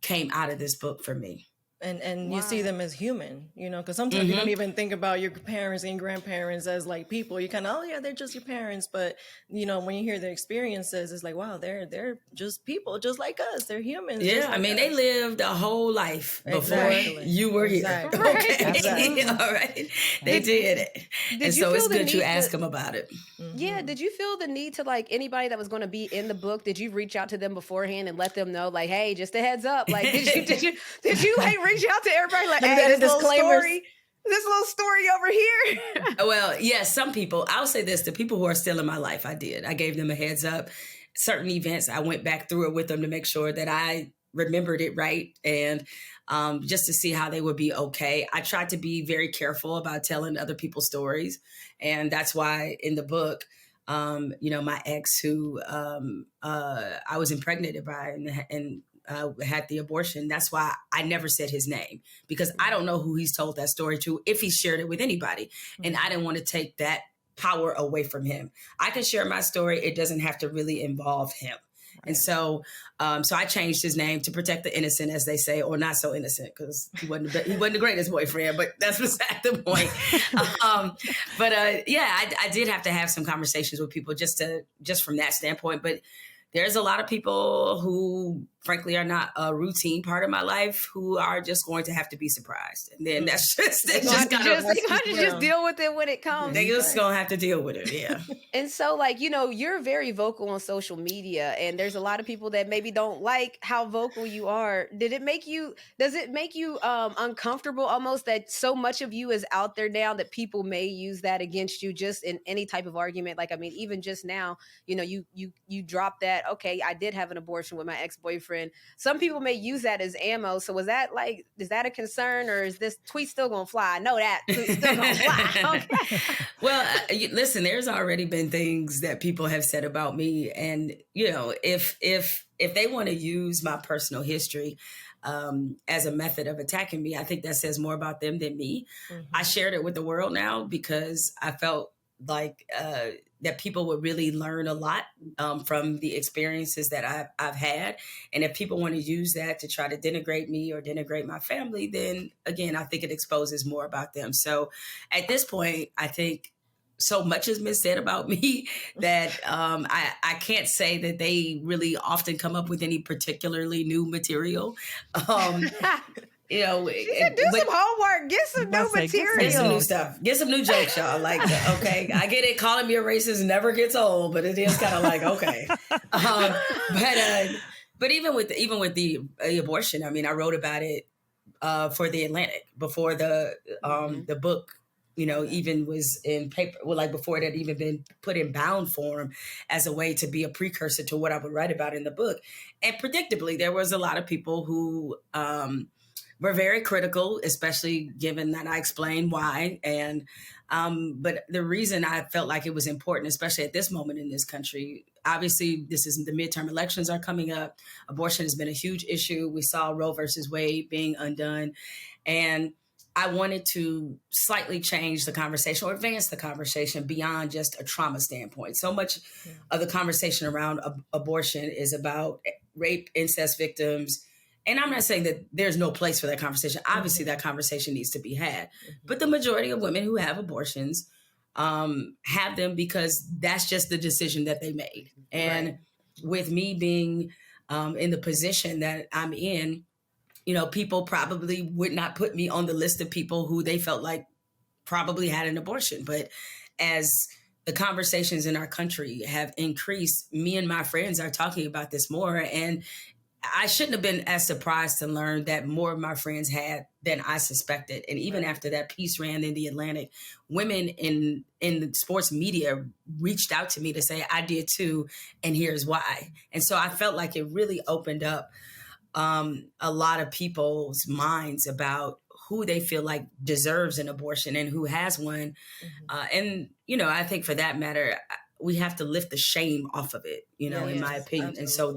came out of this book for me. And you see them as human, because sometimes you don't even think about your parents and grandparents as like people. You kind of, they're just your parents. But, when you hear their experiences, it's like, wow, they're just people just like us. They're humans. Yeah, like they lived a whole life before you were here. Exactly. Okay. Exactly. All right. They did it. And so it's good you ask them about it. Yeah. Did you feel the need to, like, anybody that was going to be in the book, did you reach out to them beforehand and let them know, like, hey, just a heads up? Like, did you like reach out to everybody, like, hey, this little story? this little story over here. Well, yes, some people, I'll say this, the people who are still in my life, I did. I gave them a heads up. Certain events, I went back through it with them to make sure that I remembered it right, and just to see how they would be okay. I tried to be very careful about telling other people's stories. And that's why in the book, my ex who I was impregnated by and had the abortion, that's why I never said his name, because I don't know who he's told that story to, if he shared it with anybody. And I didn't want to take that power away from him. I can share my story. It doesn't have to really involve him. And so I changed his name to protect the innocent, as they say, or not so innocent, because he wasn't the greatest boyfriend, but that's beside the point. I did have to have some conversations with people just from that standpoint. But there's a lot of people who, frankly, are not a routine part of my life, who are just going to have to be surprised. And then that's just just deal with it when it comes. They just going to have to deal with it, yeah. And so, like, you're very vocal on social media, and there's a lot of people that maybe don't like how vocal you are. Does it make you uncomfortable almost that so much of you is out there now that people may use that against you just in any type of argument? Like, I mean, even just now, you dropped that, okay, I did have an abortion with my ex-boyfriend. Some people may use that as ammo. So is that a concern, or is this tweet still gonna fly? I know that tweet's still gonna fly. Okay. Well, listen, there's already been things that people have said about me, and if they want to use my personal history as a method of attacking me, I think that says more about them than me. Mm-hmm. I shared it with the world now because I felt like that people would really learn a lot from the experiences that I've had. And if people want to use that to try to denigrate me or denigrate my family, then again, I think it exposes more about them. So at this point, I think so much has been said about me that I can't say that they really often come up with any particularly new material. She said, do some homework, get some new material. Get some new stuff. Get some new jokes, y'all. Like, okay, I get it. Calling me a racist never gets old, but it is kind of like, okay. But even with the abortion, I mean, I wrote about it for the Atlantic before the book, even was in paper, before it had even been put in bound form as a way to be a precursor to what I would write about in the book. And predictably, there was a lot of people who were very critical, especially given that I explained why. And but the reason I felt like it was important, especially at this moment in this country, obviously the midterm elections are coming up. Abortion has been a huge issue. We saw Roe versus Wade being undone. And I wanted to slightly change the conversation or advance the conversation beyond just a trauma standpoint. So much of the conversation around abortion is about rape, incest victims. And I'm not saying that there's no place for that conversation. Obviously, that conversation needs to be had. But the majority of women who have abortions have them because that's just the decision that they made. And with me being in the position that I'm in, people probably would not put me on the list of people who they felt like probably had an abortion. But as the conversations in our country have increased, me and my friends are talking about this more. And I shouldn't have been as surprised to learn that more of my friends had than I suspected. And even after that piece ran in the Atlantic, women in the sports media reached out to me to say, I did too, and here's why. And so I felt like it really opened up a lot of people's minds about who they feel like deserves an abortion and who has one. And, I think for that matter, we have to lift the shame off of it, in my opinion. Absolutely. And so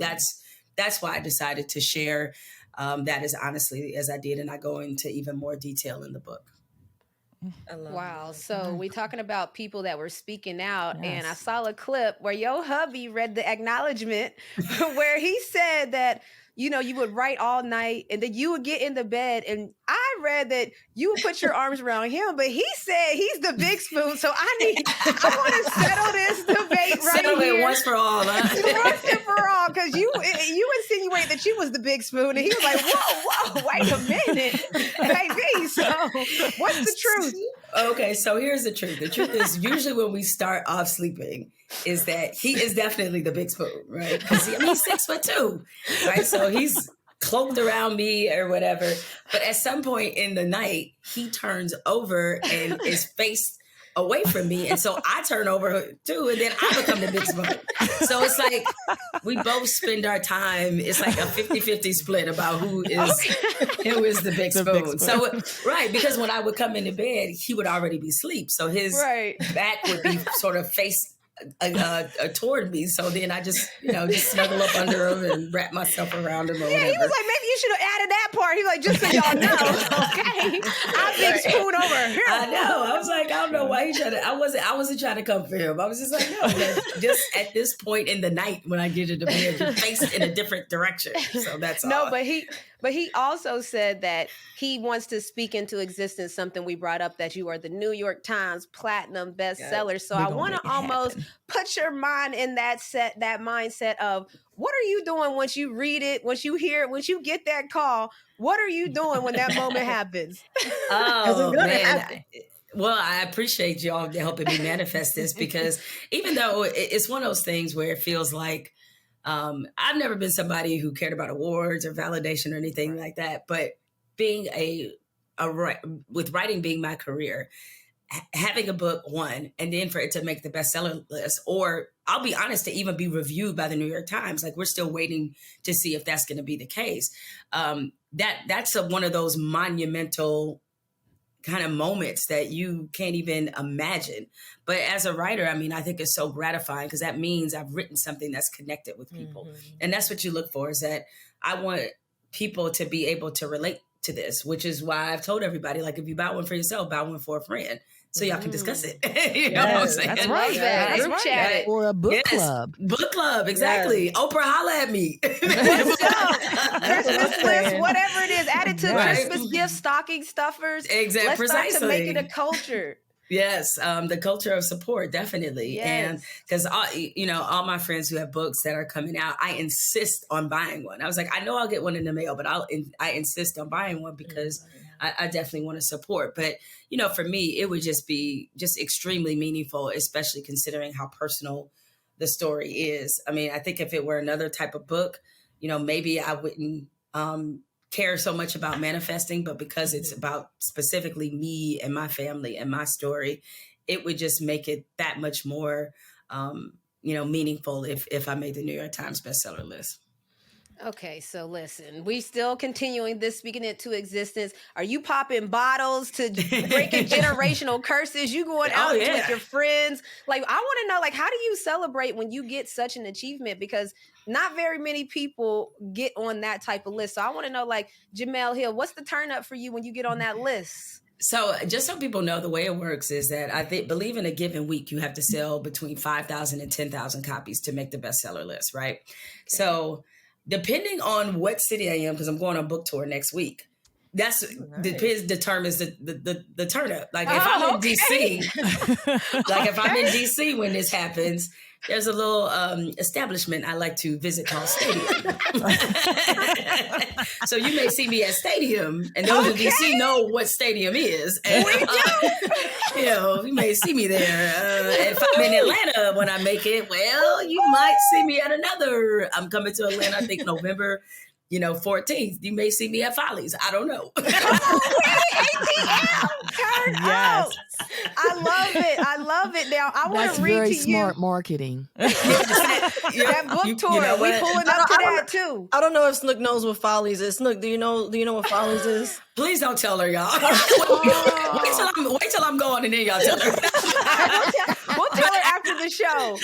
that's why I decided to share that as honestly as I did. And I go into even more detail in the book. Wow. So we're talking about people that were speaking out. And I saw a clip where your hubby read the acknowledgement where he said that, you would write all night and then you would get in the bed. And I read that you would put your arms around him, but he said he's the big spoon. So I want to settle this debate settle here. It once for all, huh? Once and for all, because you insinuate that you was the big spoon. And he was like, whoa, wait a minute. Baby, so what's the truth? Okay, so here's the truth. The truth is usually when we start off sleeping is that he is definitely the big spoon, right? Because he's 6'2", right? So he's cloaked around me or whatever. But at some point in the night, he turns over and is faced away from me. And so I turn over too, and then I become the big spoon. So it's like we both spend our time. It's like a 50-50 split about who is the big spoon. So, right, because when I would come into bed, he would already be asleep. So his back would be sort of faced toward me. So then I just snuggle up under him and wrap myself around him or whatever. He was like, maybe you should have added that part. He's like, just so y'all know, okay, I'm big spoon over here. I know. I was like, I don't know why he tried to. I wasn't trying to comfort him. I was just like, no. Just at this point in the night when I get into bed, you're faced in a different direction. So that's all. No, but he also said that he wants to speak into existence something we brought up, that you are the New York Times Platinum bestseller. So I want to almost put your mind in that mindset of, what are you doing once you read it, once you hear it, once you get that call? What are you doing when that moment happens? Oh, man. Well, I appreciate y'all helping me manifest this, because even though it's one of those things where it feels like I've never been somebody who cared about awards or validation or anything like that, but being with writing being my career, having a book, one, and then for it to make the bestseller list, or I'll be honest, to even be reviewed by the New York Times, like we're still waiting to see if that's going to be the case. That's one of those monumental kind of moments that you can't even imagine. But as a writer, I mean, I think it's so gratifying, because that means I've written something that's connected with people. Mm-hmm. And that's what you look for, is that I want people to be able to relate to this, which is why I've told everybody, like, if you buy one for yourself, buy one for a friend, so y'all can discuss it. You know what I'm saying? That's right. That's right. Chat. Or a book club. Book club, exactly. Yes. Oprah, holla at me. What's up? Christmas list, whatever it is, add it to Christmas gifts, stocking stuffers. Exactly. Let's start to make it a culture. Yes, the culture of support, definitely. Yes. And because, all my friends who have books that are coming out, I insist on buying one. I was like, I know I'll get one in the mail, but I insist on buying one, because I definitely want to support. But, for me, it would just be extremely meaningful, especially considering how personal the story is. I mean, I think if it were another type of book, maybe I wouldn't care so much about manifesting, but because it's about specifically me and my family and my story, it would just make it that much more, meaningful if I made the New York Times bestseller list. Okay, so listen, we still continuing this, speaking it to existence. Are you popping bottles to breaking generational curses? You going out with your friends? Like, I want to know, like, how do you celebrate when you get such an achievement? Because not very many people get on that type of list. So I want to know, like, Jemele Hill, what's the turn up for you when you get on that list? So just so people know, the way it works is that I believe in a given week, you have to sell between 5,000 and 10,000 copies to make the bestseller list, right? Okay. So depending on what city I am, because I'm going on book tour next week, that's determines the turn up. Like if I'm in DC, when this happens, there's a little establishment I like to visit called Stadium. So you may see me at Stadium, and those in DC know what Stadium is. And, we do. You may see me there. If I'm in Atlanta when I make it, well, you might see me at another. I'm coming to Atlanta, I think November 14th. You may see me at Follies. I don't know. ATL, turn up. I love it. Now I want to read to you. That's very smart marketing. That book tour, we pulling up to that too. I don't know if Snook knows what Follies is. Snook, do you know what Follies is? Please don't tell her, y'all. Wait till I'm going, and then y'all tell her. We'll tell her after the show.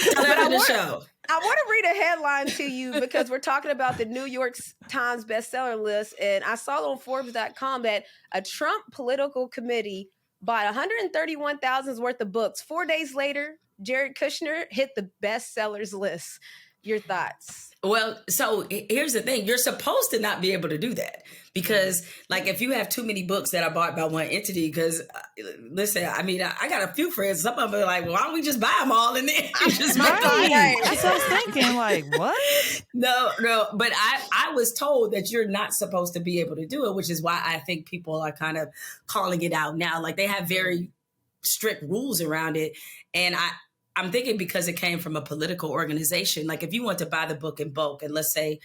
I want to read a headline to you, because we're talking about the New York Times bestseller list. And I saw on Forbes.com that a Trump political committee bought 131,000 worth of books. 4 days later, Jared Kushner hit the bestsellers list. Your thoughts? Well, so here's the thing. You're supposed to not be able to do that, because like if you have too many books that are bought by one entity, because listen, I mean, I got a few friends. Some of them are like, well, why don't we just buy them all and then just make them? That's what I was thinking. Like, what? No. But I was told that you're not supposed to be able to do it, which is why I think people are kind of calling it out now. Like they have very strict rules around it. And I'm thinking because it came from a political organization, like if you want to buy the book in bulk, and let's say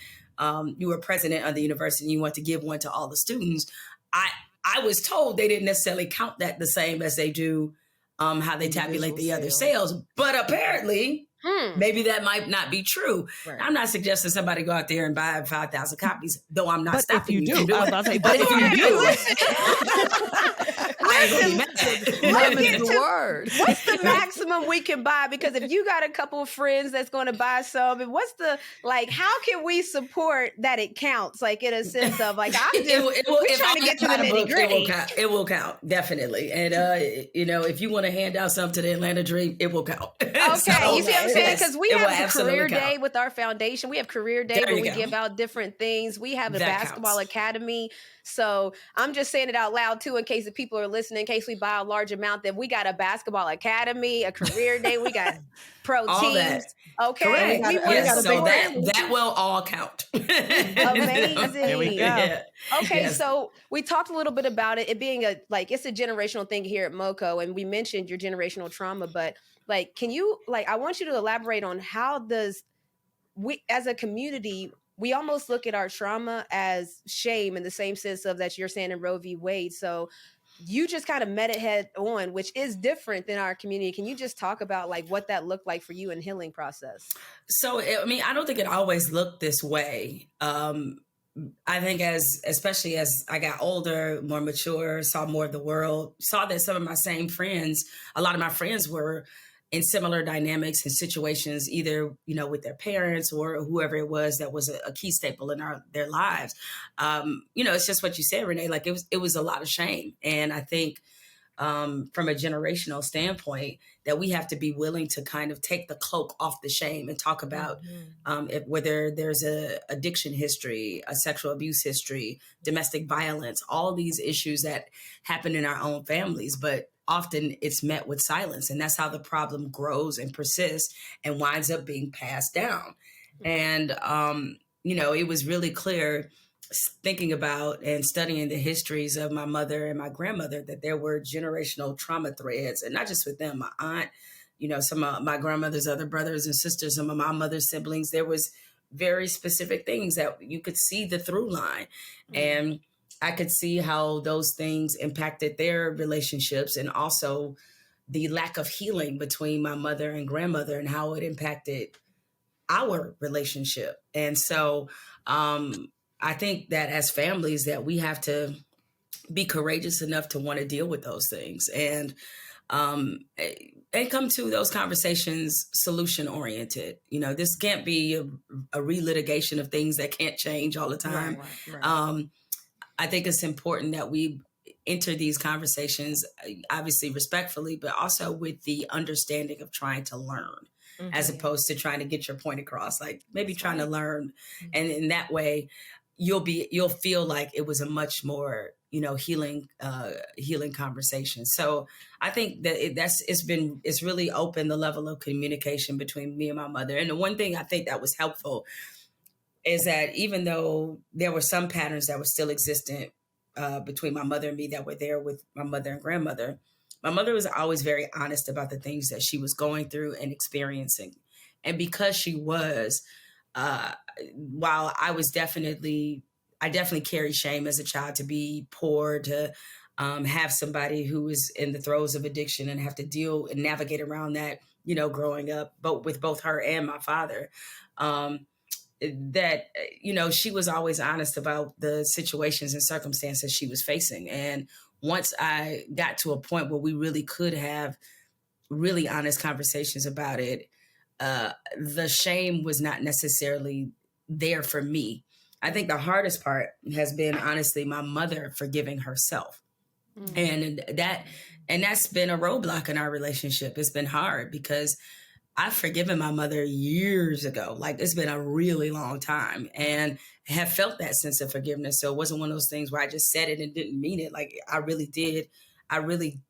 you were president of the university and you want to give one to all the students. I was told they didn't necessarily count that the same as they do how they tabulate the other sales. But apparently, maybe that might not be true. Right. I'm not suggesting somebody go out there and buy 5,000 copies, though I'm not stopping you from doing it. But if you do, what's the maximum we can buy? Because if you got a couple of friends that's going to buy some, and what's the, like, how can we support that it counts? Like, in a sense of, like, I'm just we're trying to get to the nitty gritty. It will count, definitely. And, if you want to hand out something to the Atlanta Dream, it will count. Okay, so, you see what I'm saying? Because we have a career day with our foundation. We have career day where we give out different things. We have a basketball academy. So I'm just saying it out loud too, in case the people are listening, in case we buy a large amount, that we got a basketball academy, a career day, we got pro teams. Okay. That will all count. Amazing. There we go. Yeah. Okay. Yes. So we talked a little bit about it being it's a generational thing here at MoCo, and we mentioned your generational trauma, but like, can you, I want you to elaborate on how does we, as a community, we almost look at our trauma as shame in the same sense of that you're saying in Roe v. Wade. So you just kind of met it head on, which is different than our community. Can you just talk about what that looked like for you in healing process? So, I don't think it always looked this way. I think especially as I got older, more mature, saw more of the world, saw that some of my same friends, a lot of my friends were in similar dynamics and situations, either, with their parents or whoever it was that was a key staple in their lives. It's just what you said, Renee, it was a lot of shame. And I think from a generational standpoint that we have to be willing to kind of take the cloak off the shame and talk about whether there's a addiction history, a sexual abuse history, domestic violence, all these issues that happen in our own families. But often it's met with silence, and that's how the problem grows and persists and winds up being passed down. And, it was really clear thinking about and studying the histories of my mother and my grandmother that there were generational trauma threads, and not just with them, my aunt, some of my grandmother's other brothers and sisters, some of my mother's siblings. There was very specific things that you could see the through line. And I could see how those things impacted their relationships, and also the lack of healing between my mother and grandmother and how it impacted our relationship. And so I think that as families that we have to be courageous enough to want to deal with those things and come to those conversations solution oriented. This can't be a relitigation of things that can't change all the time. Right. I think it's important that we enter these conversations, obviously respectfully, but also with the understanding of trying to learn, as opposed to trying to get your point across, maybe trying to learn. And in that way, you'll feel like it was a much more, healing conversation. So I think that it's really opened the level of communication between me and my mother. And the one thing I think that was helpful is that even though there were some patterns that were still existent between my mother and me that were there with my mother and grandmother, my mother was always very honest about the things that she was going through and experiencing. And because she was, while I definitely carried shame as a child to be poor, to have somebody who was in the throes of addiction and have to deal and navigate around that, growing up, but with both her and my father, that, she was always honest about the situations and circumstances she was facing. And once I got to a point where we really could have really honest conversations about it, the shame was not necessarily there for me. I think the hardest part has been, honestly, my mother forgiving herself. And that's been a roadblock in our relationship. It's been hard because I've forgiven my mother years ago. It's been a really long time, and have felt that sense of forgiveness. So it wasn't one of those things where I just said it and didn't mean it. I really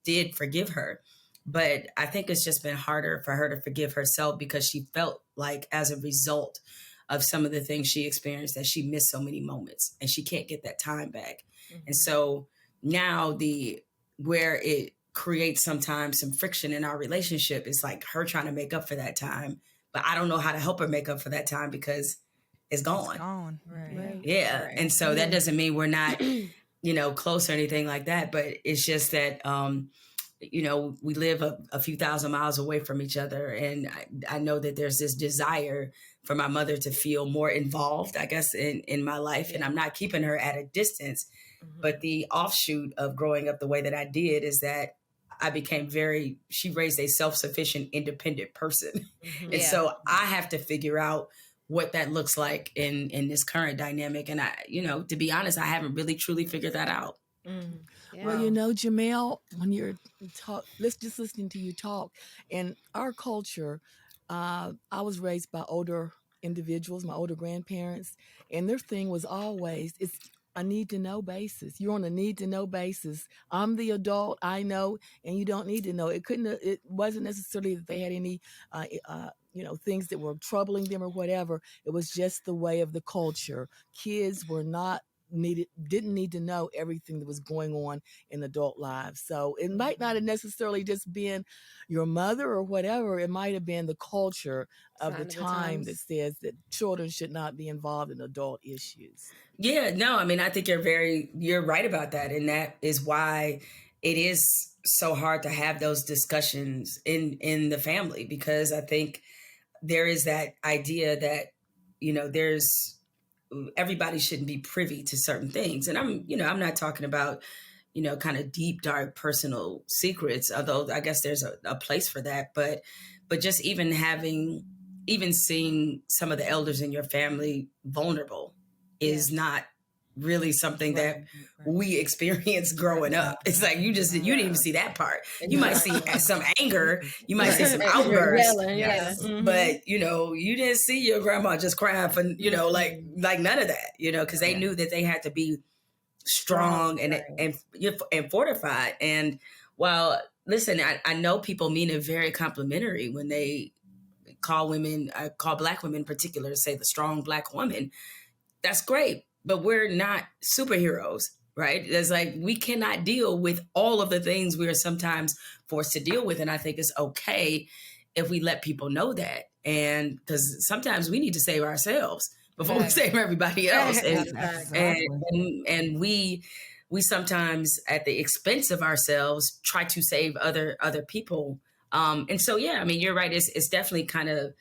did forgive her. But I think it's just been harder for her to forgive herself because she felt like as a result of some of the things she experienced that she missed so many moments and she can't get that time back. And so now where it creates sometimes some friction in our relationship is her trying to make up for that time, but I don't know how to help her make up for that time because is gone. It's gone. Right. Yeah. Right. And so that doesn't mean we're not, close or anything like that. But it's just that, we live a few thousand miles away from each other. And I know that there's this desire for my mother to feel more involved, I guess, in my life. And I'm not keeping her at a distance. But the offshoot of growing up the way that I did is that I became she raised a self-sufficient, independent person. And so I have to figure out what that looks like in this current dynamic. And to be honest, I haven't really truly figured that out. Yeah. Well, Jemele, when you're just listening to you talk, in our culture, I was raised by older individuals, my older grandparents, and their thing was always, it's a need to know basis. You're on a need to know basis. I'm the adult, I know, and you don't need to know. It wasn't necessarily that they had any, things that were troubling them or whatever. It was just the way of the culture. Kids didn't need to know everything that was going on in adult lives. So it might not have necessarily just been your mother or whatever. It might have been the culture of the time that says that children should not be involved in adult issues. Yeah, no, I mean, I think you're right about that. And that is why it is so hard to have those discussions in the family, because I think there is that idea that, everybody shouldn't be privy to certain things. And I'm not talking about, kind of deep, dark, personal secrets, although I guess there's a place for that. But just even seeing some of the elders in your family vulnerable is not really something that we experienced growing up. It's like you didn't even see that part. You might see some anger, you might see some outbursts, but you didn't see your grandma just crying for like none of that, because they knew that they had to be strong and fortified. And while listen, I know people mean it very complimentary when they call Black women in particular, say the strong Black woman. That's great, but we're not superheroes, right? It's like we cannot deal with all of the things we are sometimes forced to deal with. And I think it's okay if we let people know that. And because sometimes we need to save ourselves before we save everybody else. And we sometimes at the expense of ourselves try to save other people. And so, yeah, I mean, you're right. It's definitely kind of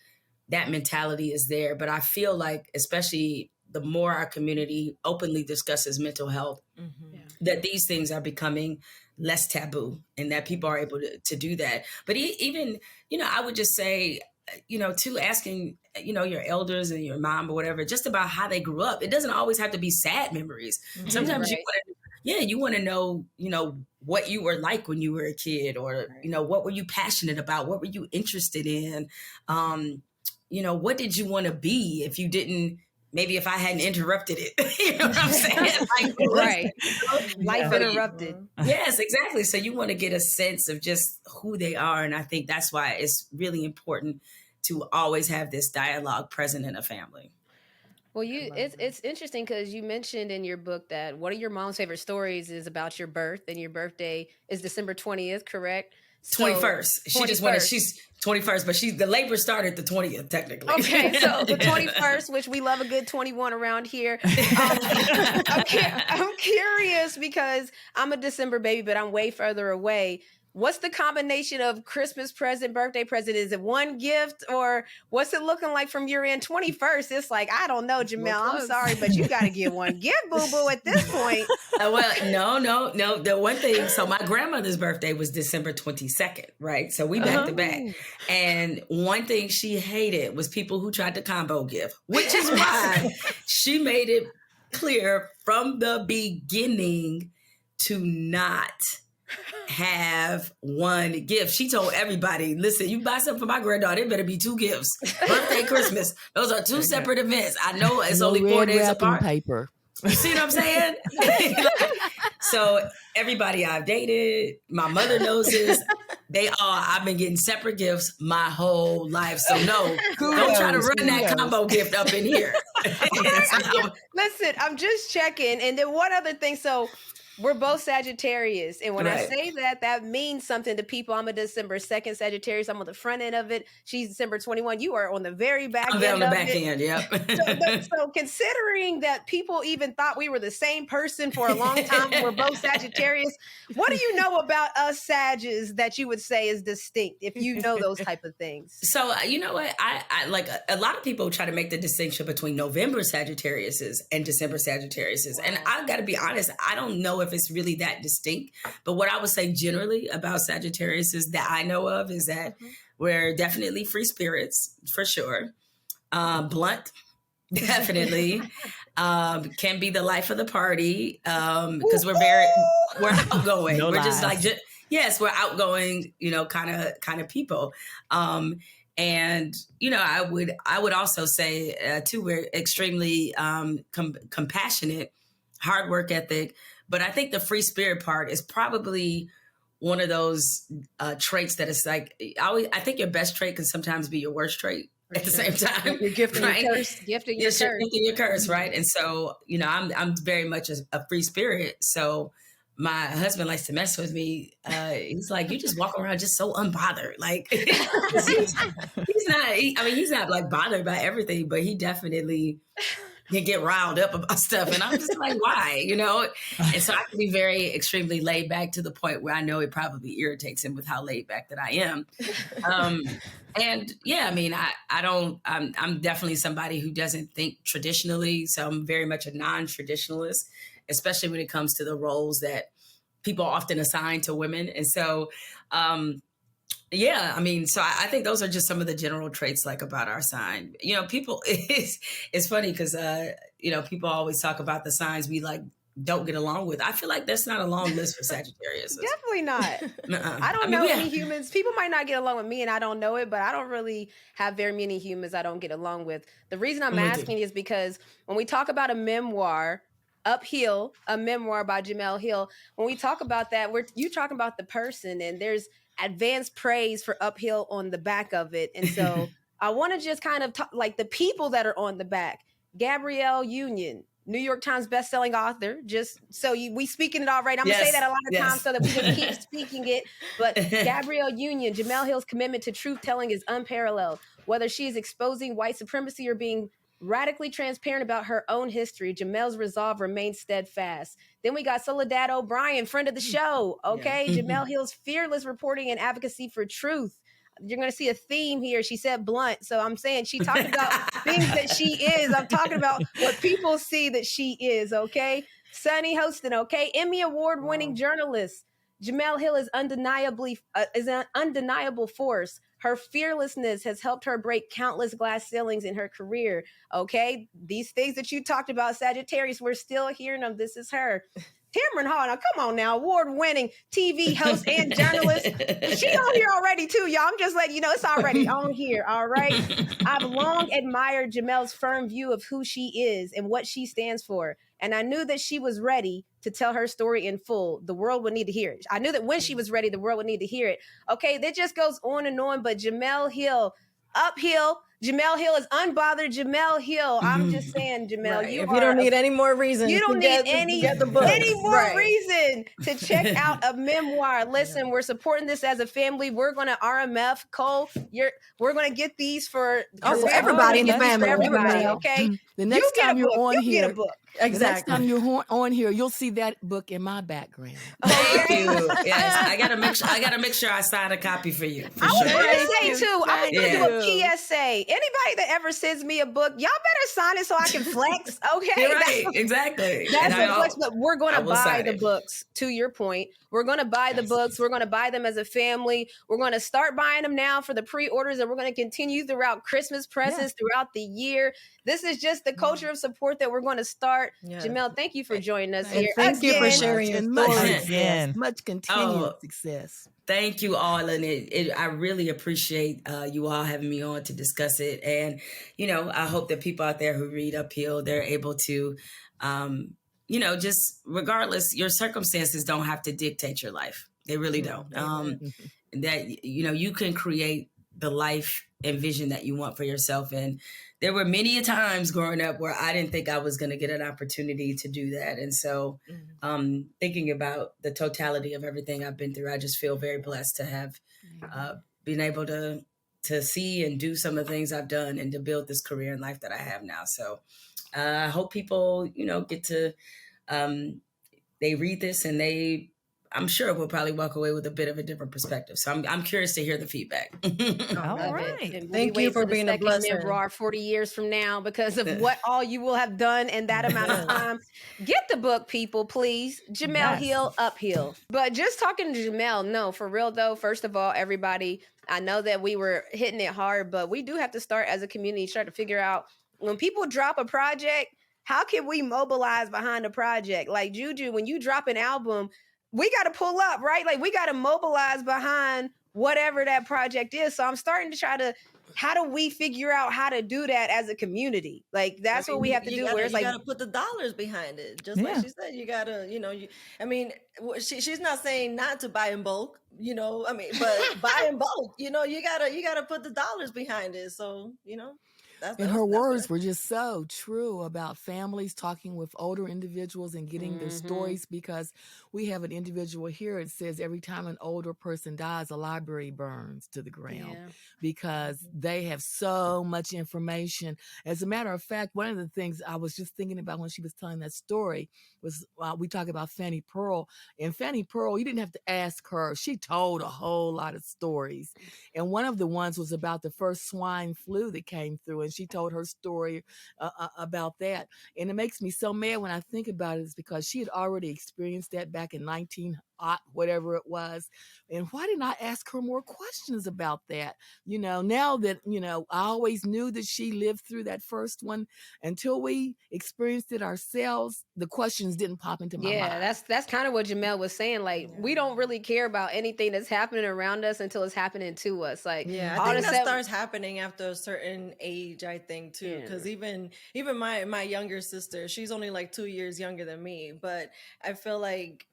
that mentality is there. But I feel like, especially the more our community openly discusses mental health, that these things are becoming less taboo and that people are able to do that. But even, I would just say, to asking, your elders and your mom or whatever, just about how they grew up. It doesn't always have to be sad memories. Sometimes you want to know, what you were like when you were a kid, or, what were you passionate about? What were you interested in? What did you want to be if you didn't, maybe if I hadn't interrupted it, you know what I'm saying? Life interrupted. Yes, exactly. So you want to get a sense of just who they are. And I think that's why it's really important to always have this dialogue present in a family. Well, it's interesting because you mentioned in your book that one of your mom's favorite stories is about your birth, and your birthday is December 20th, correct? 21st. She just wanted, she's 21st, but the labor started the 20th, technically. Okay, so the 21st, which we love a good 21 around here. I'm curious because I'm a December baby, but I'm way further away. What's the combination of Christmas present, birthday present? Is it one gift, or what's it looking like from your end? 21st, it's like, I don't know, Jemele, I'm sorry, but you got to get one gift, boo-boo, at this point. Well, no. The one thing, so my grandmother's birthday was December 22nd, right? So we back to back. And one thing she hated was people who tried to combo gift, which is why she made it clear from the beginning to not have one gift. She told everybody, listen, you buy something for my granddaughter, it better be two gifts. Birthday, Christmas. Those are two separate events. I know it's only 4 days apart. Paper. You see what I'm saying? So everybody I've dated, my mother knows this. I've been getting separate gifts my whole life. So no, don't try to run that combo gift up in here. Listen, I'm just checking. And then one other thing. So we're both Sagittarius. And when I Right. say that, that means something to people. I'm a December 2nd Sagittarius. I'm on the front end of it. She's December 21. You are on the very back I'm end on the of back it. end, yep. So considering that people even thought we were the same person for a long time, we're both Sagittarius. What do you know about us Sagittarius that you would say is distinct if you know those type of things? So you know what? I like a lot of people try to make the distinction between November Sagittariuses and December Sagittariuses. Wow. And I got to be honest, I don't know if it's really that distinct. But what I would say generally about Sagittariuses that I know of is that we're definitely free spirits, for sure. Blunt, definitely. Can be the life of the party because we're outgoing. No we're lies. Just like, yes, we're outgoing, kind of people. And, I would also say, too, we're extremely compassionate, hard work ethic. But I think the free spirit part is probably one of those traits that is like, I think your best trait can sometimes be your worst trait at the same time. You're gifting right? your curse. Gifting your curse. Gifting your curse, right? And so, I'm very much a free spirit. So my husband likes to mess with me. He's like, you just walk around just so unbothered. Like he's not, he's not like bothered by everything, but he definitely can get riled up about stuff. And I'm just like, why? And so I can be very extremely laid back to the point where I know it probably irritates him with how laid back that I am. And yeah, I'm definitely somebody who doesn't think traditionally. So I'm very much a non-traditionalist, especially when it comes to the roles that people often assign to women. And so, so I think those are just some of the general traits like about our sign. People, it's funny because, people always talk about the signs we like don't get along with. I feel like that's not a long list for Sagittarius. Definitely not. I don't know any humans. People might not get along with me and I don't know it, but I don't really have very many humans I don't get along with. The reason I'm asking is because when we talk about a memoir, Uphill, a memoir by Jemele Hill, when we talk about that, you talking about the person and there's advanced praise for Uphill on the back of it. And so I want to just kind of talk like the people that are on the back. Gabrielle Union, New York Times bestselling author, just so we speaking it all right. I'm going to say that a lot of times so that we can keep speaking it. But Gabrielle Union, Jemele Hill's commitment to truth telling is unparalleled. Whether she is exposing white supremacy or being radically transparent about her own history, Jemele's resolve remains steadfast. Then we got Soledad O'Brien, friend of the show. Okay. Yeah. Jemele Hill's fearless reporting and advocacy for truth. You're going to see a theme here. She said blunt. So I'm saying she talked about things that she is. I'm talking about what people see that she is. Okay. Sunny Hostin. Okay. Emmy Award winning journalist. Jemele Hill is an undeniable force. Her fearlessness has helped her break countless glass ceilings in her career. Okay. These things that you talked about, Sagittarius, we're still hearing them. This is her. Tamron Hall, now come on now, award-winning TV host and journalist. She on here already too, y'all. I'm just letting you know it's already on here, all right? I've long admired Jemele's firm view of who she is and what she stands for. And I knew that she was ready to tell her story in full. The world would need to hear it. I knew that when she was ready, the world would need to hear it. Okay, that just goes on and on, but Jemele Hill, Uphill, Jemele Hill is unbothered. Jemele Hill. I'm just saying, Jemele, right. If you don't need any more reason, you don't need any more reason to check out a memoir. Listen, we're supporting this as a family. We're going to RMF Co. We're going to get these for everybody in the family. For everybody, okay? The next time you're on here, get a book. Exactly. The next time you're on here, you'll see that book in my background. Thank you. Yes, I gotta make sure I sign a copy for you. I was going to say too. I was going to do a PSA. Anybody that ever sends me a book, y'all better sign it so I can flex. Okay, right? Exactly. That's the flex. But we're going to buy the books. To your point, we're going to buy the books. We're going to buy them as a family. We're going to start buying them now for the pre-orders, and we're going to continue throughout Christmas presents throughout the year. This is just the culture of support that we're going to start. Yeah. Jemele, thank you for joining us here. Thank you for sharing your story. Much continued success. Thank you all. And I really appreciate you all having me on to discuss it. And, I hope that people out there who read Uphill, they're able to, just regardless, your circumstances don't have to dictate your life. They really don't. That, you can create the life envision that you want for yourself. And there were many times growing up where I didn't think I was going to get an opportunity to do that. And so thinking about the totality of everything I've been through, I just feel very blessed to have been able to see and do some of the things I've done and to build this career and life that I have now. So I hope people, get to, they read this and I'm sure we'll probably walk away with a bit of a different perspective. So I'm curious to hear the feedback. All right. And Thank you for being a blessing. Memoir 40 years from now because of what all you will have done in that amount of time. Get the book, people, please. Jemele Hill, Uphill. But just talking to Jemele, no, for real though, first of all, everybody, I know that we were hitting it hard, but we do have to start as a community, start to figure out when people drop a project, how can we mobilize behind a project? Like Juju, when you drop an album, we got to pull up, right? Like we got to mobilize behind whatever that project is. So I'm starting to try to, how do we figure out how to do that as a community? Like that's what we have to do. Where it's like, you got to put the dollars behind it. Just like she said, you got to, she's not saying not to buy in bulk, but buy in bulk, you got to put the dollars behind it. So, and her words were just so true about families talking with older individuals and getting their stories, because we have an individual here. It says every time an older person dies, a library burns to the ground because they have so much information. As a matter of fact, one of the things I was just thinking about when she was telling that story was we talk about Fannie Pearl. And Fannie Pearl, you didn't have to ask her. She told a whole lot of stories. And one of the ones was about the first swine flu that came through. And she told her story about that. And it makes me so mad when I think about it, is because she had already experienced that back in 19 whatever it was. And why didn't I ask her more questions about that? Now that, I always knew that she lived through that first one, until we experienced it ourselves, the questions didn't pop into my mind. Yeah, that's kind of what Jemele was saying. Like, we don't really care about anything that's happening around us until it's happening to us. Like, I think that starts happening after a certain age, I think, too. Because even my younger sister, she's only like 2 years younger than me. But I feel like,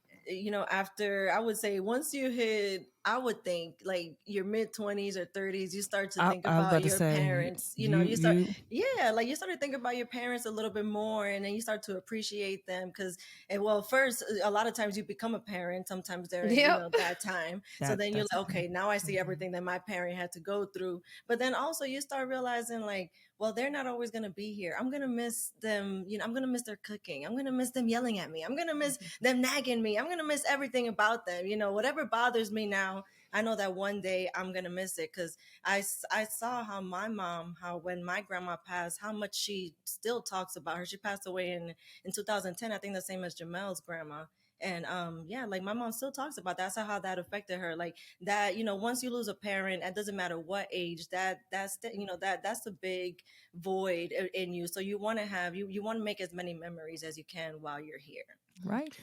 after, I would say, once you hit, I would think like your mid 20s or 30s, you start to think about your parents. You start to think about your parents a little bit more, and then you start to appreciate them because, first, a lot of times you become a parent. Sometimes they're in that time. So then you're like, okay, now I see everything that my parent had to go through. But then also you start realizing like, well, they're not always going to be here. I'm going to miss them. I'm going to miss their cooking. I'm going to miss them yelling at me. I'm going to miss them nagging me. I'm going to miss everything about them. Whatever bothers me now, I know that one day I'm going to miss it, because I saw how my mom, when my grandma passed, how much she still talks about her. She passed away in 2010, I think the same as Jamele's grandma. And like my mom still talks about that. That's how that affected her. Like that, once you lose a parent, it doesn't matter what age, that's a big void in you. So you want to have, you want to make as many memories as you can while you're here. Right.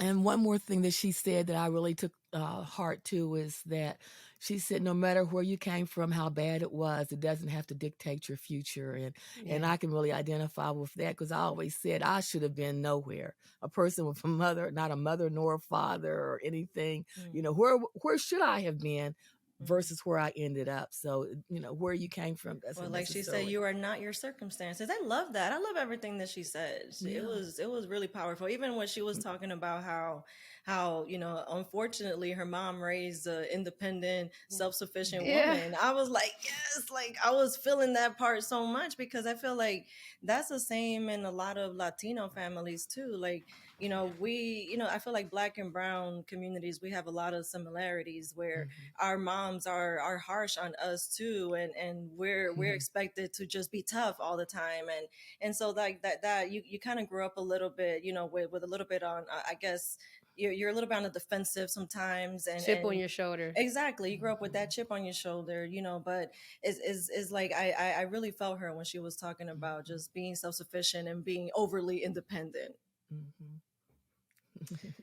And one more thing that she said that I really took heart to is that she said, no matter where you came from, how bad it was, it doesn't have to dictate your future. And I can really identify with that, because I always said I should have been nowhere. A person with a mother, not a mother nor a father or anything. Where should I have been versus where I ended up? So, where you came from. That's like she said, you are not your circumstances. I love that. I love everything that she said. It was really powerful. Even when she was talking about how unfortunately her mom raised an independent, self-sufficient woman. I was like, yes, like I was feeling that part so much, because I feel like that's the same in a lot of Latino families too. Like, I feel like Black and brown communities, we have a lot of similarities where our moms are harsh on us too. And we're expected to just be tough all the time. And so like that you kind of grew up a little bit, with a little bit on, I guess, you're a little bit on the defensive sometimes, and chip on your shoulder. Exactly. You grew up with that chip on your shoulder, but it's like, I really felt her when she was talking about just being self-sufficient and being overly independent.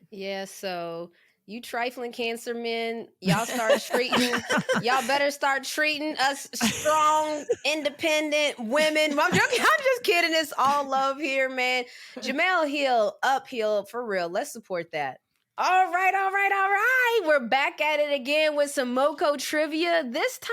Yeah. So you trifling cancer men, y'all better start treating us strong, independent women. I'm joking. I'm just kidding. It's all love here, man. Jemele Hill, Uphill, for real. Let's support that. All right. We're back at it again with some MoCo Trivia. This time,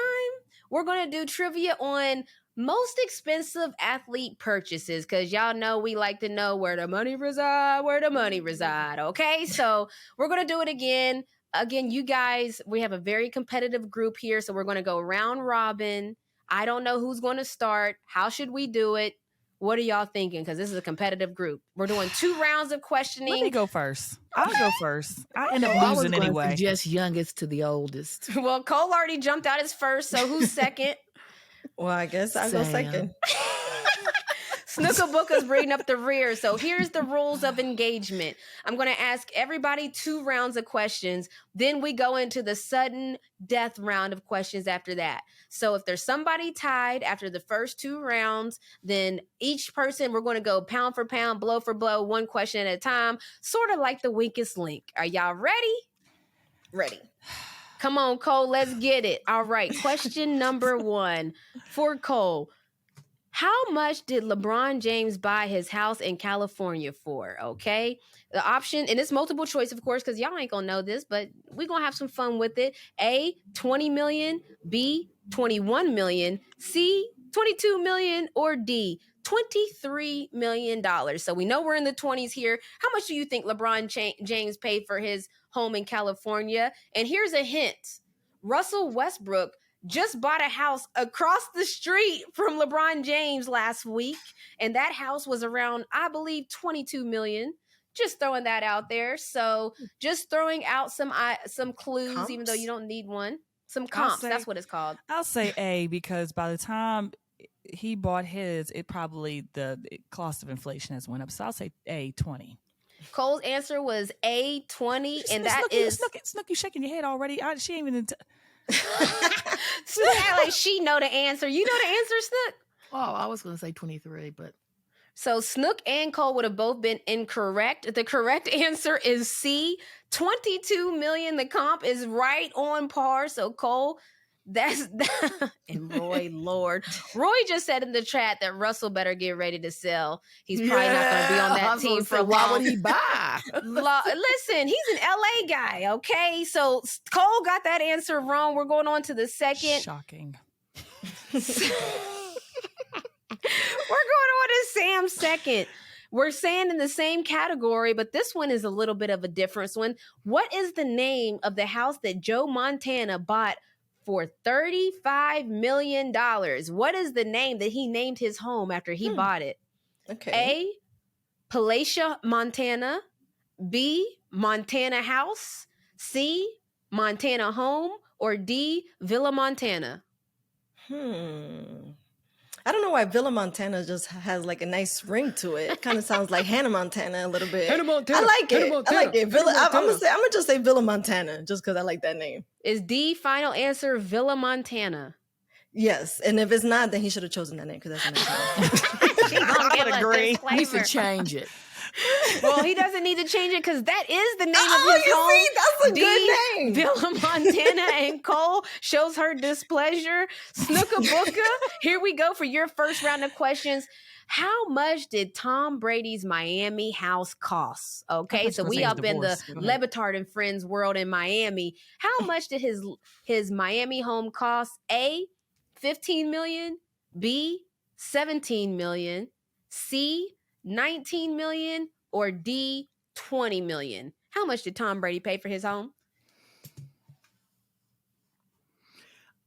we're going to do trivia on most expensive athlete purchases, because y'all know we like to know where the money reside, okay? So we're going to do it again. Again, you guys, we have a very competitive group here, so we're going to go round robin. I don't know who's going to start. How should we do it? What are y'all thinking? Because this is a competitive group. We're doing 2 rounds of questioning. Let me go first. I'll go first. I end up losing anyway. Suggest youngest to the oldest. Well, Cole already jumped out as first, so who's second? Well, I guess I'll go second. Snooker-booker's bringing up the rear. So here's the rules of engagement. I'm going to ask everybody 2 rounds of questions. Then we go into the sudden death round of questions after that. So if there's somebody tied after the first 2 rounds, then each person, we're going to go pound for pound, blow for blow, 1 question at a time, sort of like the weakest link. Are y'all ready? Ready. Come on, Cole, let's get it. All right, question number 1 for Cole. How much did LeBron James buy his house in California for? Okay. The option, and it's multiple choice, of course, because y'all ain't going to know this, but we're going to have some fun with it. A, 20 million, B, 21 million, C, 22 million, or D, $23 million. So we know we're in the 20s here. How much do you think LeBron James paid for his home in California? And here's a hint. Russell Westbrook just bought a house across the street from LeBron James last week, and that house was around, I believe, 22 million. Just throwing that out there. So just throwing out some clues, comps? Even though you don't need one. Some comps, that's what it's called. I'll say A, because by the time he bought his, the cost of inflation has went up. So I'll say A, 20. Cole's answer was A, 20, and that Snooki, is... Snook, you shaking your head already? She ain't even... Snook act like she know the answer. You know the answer, Snook? Oh, I was going to say 23, but... So Snook and Cole would have both been incorrect. The correct answer is C, 22 million. The comp is right on par. So Cole, and Roy, Lord. Roy just said in the chat that Russell better get ready to sell. He's probably not going to be on that team for a while. Why would he buy? Listen, he's an LA guy, okay? So Cole got that answer wrong. We're going on to the second. Shocking. We're going on to Sam's second. We're saying in the same category, but this one is a little bit of a different one. What is the name of the house that Joe Montana bought for $35 million? What is the name that he named his home after he bought it? Okay. A, Palacia, Montana. B, Montana House. C, Montana Home. Or D, Villa Montana. I don't know why Villa Montana just has like a nice ring to it. It kind of sounds like Hannah Montana a little bit. Hannah Montana. I like it. I like it. Villa. I'm gonna just say Villa Montana just because I like that name. Is D final answer Villa Montana? Yes, and if it's not, then he should have chosen that name because that's a nice name. I would agree. He needs to change it. Well, he doesn't need to change it because that is the name of his home. See, that's a good name. Villa Montana, and Cole shows her displeasure. Snooker-booker, here we go for your first round of questions. How much did Tom Brady's Miami house cost? Okay, so we up in the Lebitard and Friends world in Miami. How much did his Miami home cost? A, 15 million, B, 17 million, C, 19 million, or D, 20 million? How much did Tom Brady pay for his home?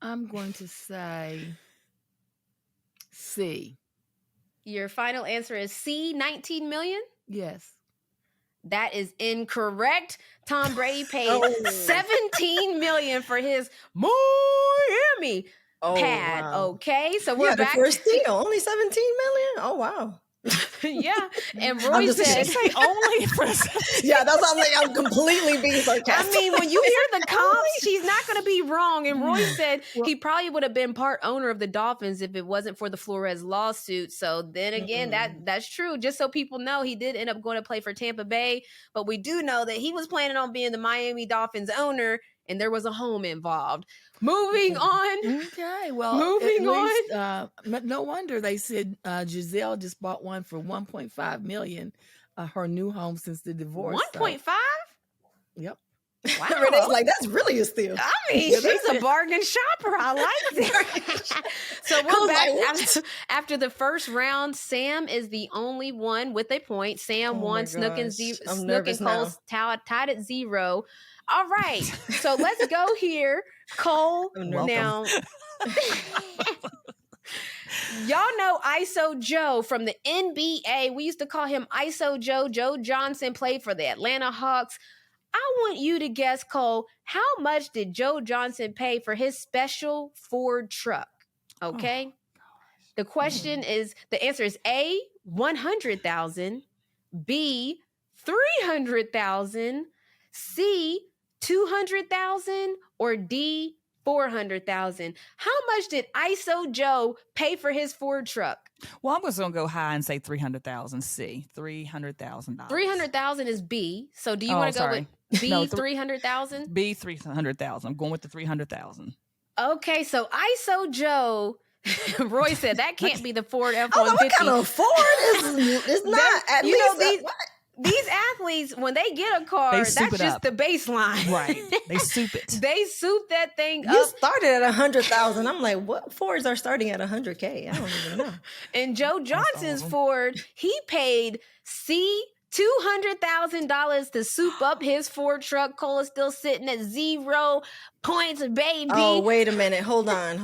I'm going to say C. Your final answer is C, 19 million? Yes. That is incorrect. Tom Brady paid 17 million for his Miami pad. Wow. Okay, so we're back. The first deal, only 17 million? Oh, wow. Yeah, and Roy said, say only for yeah, that's how I'm completely being sarcastic. I mean, when you hear the comps, she's not going to be wrong. And Roy said he probably would have been part owner of the Dolphins if it wasn't for the Flores lawsuit. So then again, that's true. Just so people know, he did end up going to play for Tampa Bay, but we do know that he was planning on being the Miami Dolphins owner, and there was a home involved. Moving on. Okay, well, moving on. No wonder they said Giselle just bought one for $1.5 million, her new home since the divorce. 1.5? Yep. Wow. Renee's like, that's really a steal. I mean, she's a bargain shopper. I like that. So we're back after the first round. Sam is the only one with a point. Sam won. Snook and Cole tied at 0. All right. So let's go here. Cole, now. Y'all know ISO Joe from the NBA. We used to call him ISO Joe. Joe Johnson played for the Atlanta Hawks. I want you to guess, Cole, how much did Joe Johnson pay for his special Ford truck? Okay. The question is, the answer is A, 100,000, B, 300,000, C, 200,000, or D, 400,000. How much did ISO Joe pay for his Ford truck? Well, I'm just gonna go high and say 300,000. C, $300,000. 300,000 is B. So do you want to go with B? No, 300,000. B, 300,000. I'm going with the 300,000. Okay, so ISO Joe. Roy said that can't be the Ford F-150. What kind of Ford is not? At least these athletes, when they get a car, that's just the baseline. Right. They soup it. They soup that thing up. You started at 100,000. I'm like, what Fords are starting at 100K? I don't even know. And Joe Johnson's Ford, he paid $200,000 to soup up his Ford truck. Cole is still sitting at 0 points, baby. Oh, wait a minute. Hold on.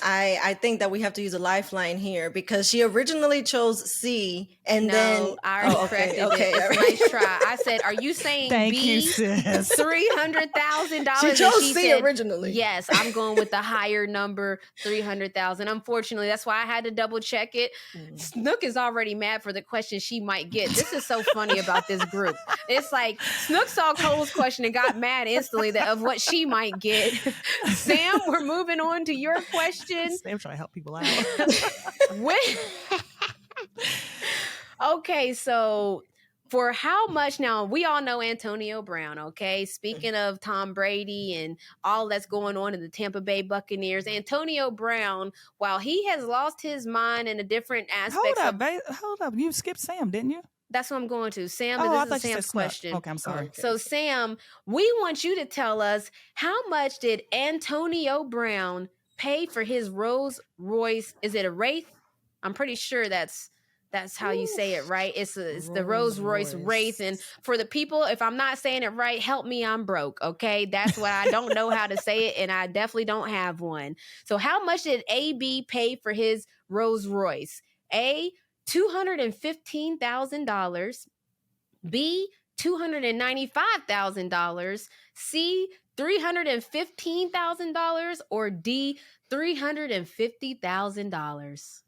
I think that we have to use a lifeline here because she originally chose C and then I already corrected it. It's a nice try. I said, are you saying Thank B? you, sis. $300,000. She chose C originally. Yes, I'm going with the higher number, 300,000. Unfortunately, that's why I had to double check it. Snook is already mad for the question she might get. This is so funny about this group. It's like Snook saw Cole's question and got mad instantly of what she might get. Sam, we're moving on to your question. Sam trying to help people out. Okay, so for how much now, we all know Antonio Brown, okay? Speaking of Tom Brady and all that's going on in the Tampa Bay Buccaneers, Antonio Brown, while he has lost his mind in a different aspect. Hold up. You skipped Sam, didn't you? That's what I'm going to. Sam, this is Sam's question. Okay, I'm sorry. So, Sam, we want you to tell us, how much did Antonio Brown pay for his Rolls Royce? Is it a Wraith? I'm pretty sure that's how you say it, right? It's the Rolls Royce Wraith. And for the people, if I'm not saying it right, help me, I'm broke, okay? That's why I don't know how to say it, and I definitely don't have one. So how much did AB pay for his Rolls Royce? A, $215,000, B, $295,000, C, $315,000, or D, $350,000.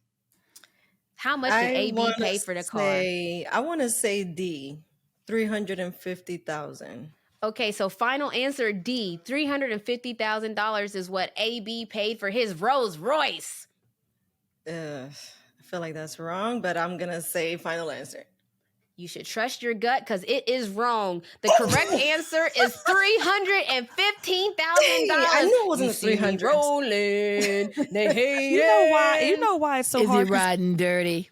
How much did AB pay for the car? I want to say D, $350,000. Okay, so final answer D, $350,000 is what AB paid for his Rolls Royce. I feel like that's wrong, but I'm going to say final answer. You should trust your gut because it is wrong. The correct answer is $315,000. I knew it wasn't 300. Rolling, they hate You know why it's so hard? Is he riding dirty?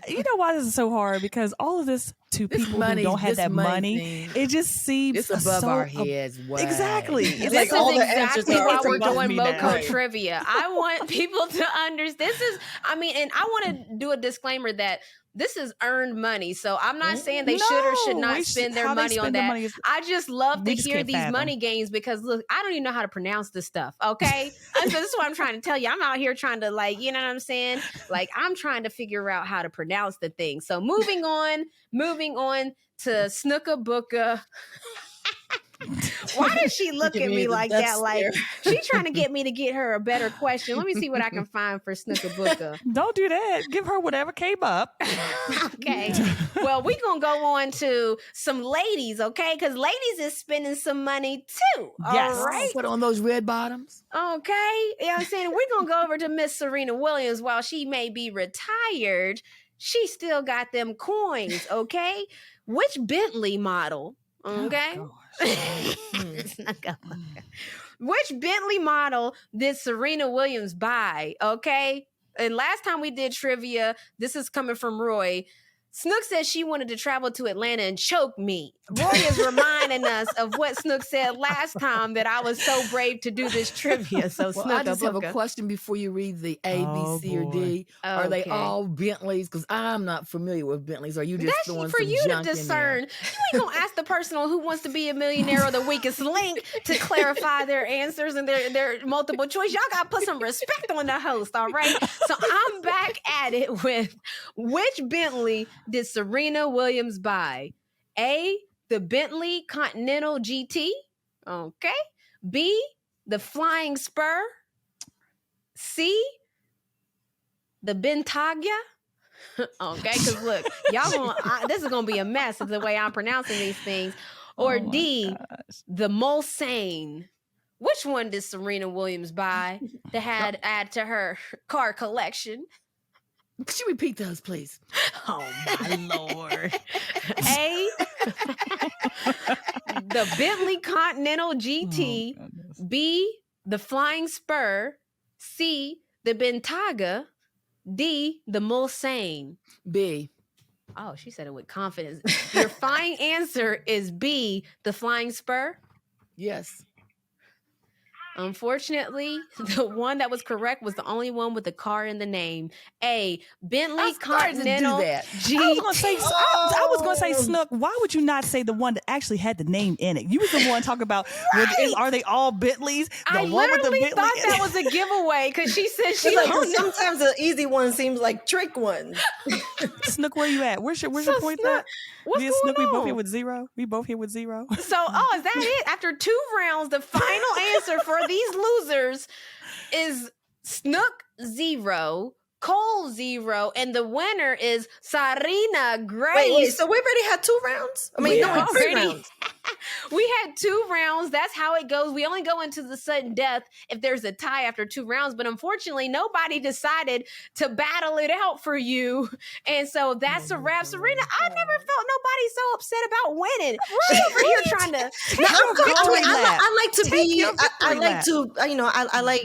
You know why this is so hard? Because all of this to people who don't have that money, it just seems it's above our heads. Wow. Exactly. This like is all the exactly why we're doing MoCo now. Trivia. I want people to understand. And I want to do a disclaimer that this is earned money. So I'm not saying they should or should not spend their money on that. I just love to hear these money games because, look, I don't even know how to pronounce this stuff, okay? And so this is what I'm trying to tell you. I'm out here trying to, like, you know what I'm saying? Like, I'm trying to figure out how to pronounce the thing. So moving on to Snooka Booka. Why does she look at me like that? Like, she's trying to get me to get her a better question. Let me see what I can find for Snooka Booka. Don't do that. Give her whatever came up. Okay. Well, we're going to go on to some ladies, okay? Because ladies is spending some money too. Yes. All right. Put on those red bottoms. Okay. You know what I'm saying? We're going to go over to Miss Serena Williams. While she may be retired, she still got them coins, okay? Which Bentley model? Okay. Which Bentley model did Serena Williams buy? Okay. And last time we did trivia, this is coming from Roy. Snook says she wanted to travel to Atlanta and choke me. Roy is reminding us of what Snook said last time, that I was so brave to do this trivia. So Well, Snook, I just have a question before you read the A, B, C, or D. Are they all Bentleys? Because I'm not familiar with Bentleys. Are you just throwing for some you to junk in there? discern? You ain't gonna ask the person on Who Wants to Be a Millionaire or The Weakest Link to clarify their answers and their multiple choice. Y'all gotta put some respect on the host, all right? So I'm back at it with, which Bentley did Serena Williams buy? A, the Bentley Continental GT. Okay. B, the Flying Spur. C, the Bentayga. Okay, because look, this is gonna be a mess of the way I'm pronouncing these things. Or D, the Mulsanne. Which one did Serena Williams buy to add to her car collection? Could you repeat those, please? Oh my Lord. A, the Bentley Continental GT. B, the Flying Spur. C, the Bentayga. D, the Mulsanne. B. Oh, she said it with confidence. Your fine answer is B, the Flying Spur? Yes. Unfortunately, the one that was correct was the only one with the car in the name. A, Bentley Continental GT. I was gonna say, Snook, why would you not say the one that actually had the name in it? You was the one talking about, are they all Bentleys? I literally thought that was a giveaway because she said she like, sometimes the easy one seems like trick ones. Snook, where you at? Where's your point at? What's going on? We both here with zero. So, is that it? After 2 rounds, the final answer for these losers is Snook 0, Cole 0, and the winner is Sarina Grace. Wait, so we already had 2 rounds? I mean, no, 3 rounds. We had 2 rounds. That's how it goes. We only go into the sudden death if there's a tie after 2 rounds. But unfortunately, nobody decided to battle it out for you. And so that's a wrap. Serena, I never felt nobody so upset about winning. She's over here trying to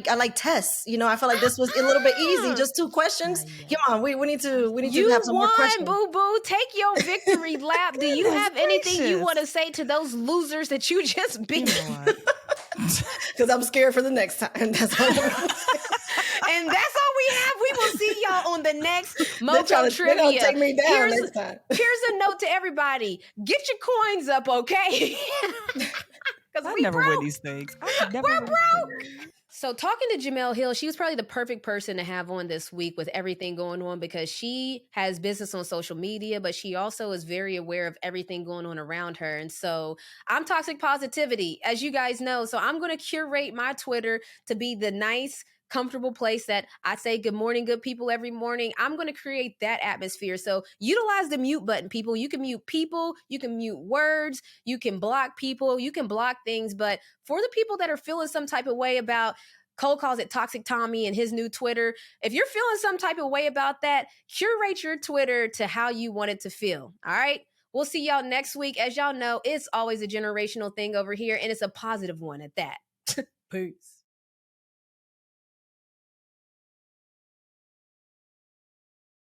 I like tests. I feel like this was a little bit easy. Just 2 questions. Come on, we need to have some more questions. Boo boo. Take your victory lap. Do you have anything you want to say to those losers that you just beat? Because I'm scared for the next time. That's all. And that's all we have. We will see y'all on the next MoCo Trivia. They're gonna take me down next time. Here's a note to everybody: get your coins up, okay? Because I never win these things. We're broke. So talking to Jemele Hill, she was probably the perfect person to have on this week with everything going on, because she has business on social media, but she also is very aware of everything going on around her. And so I'm toxic positivity, as you guys know. So I'm going to curate my Twitter to be the nice, comfortable place that I say good morning, good people every morning. I'm going to create that atmosphere. So utilize the mute button, people. You can mute people, you can mute words, you can block people, you can block things. But for the people that are feeling some type of way about, Cole calls it Toxic Tommy and his new Twitter, if you're feeling some type of way about that, curate your Twitter to how you want it to feel. All right? We'll see y'all next week. As y'all know, it's always a generational thing over here, and it's a positive one at that. Peace.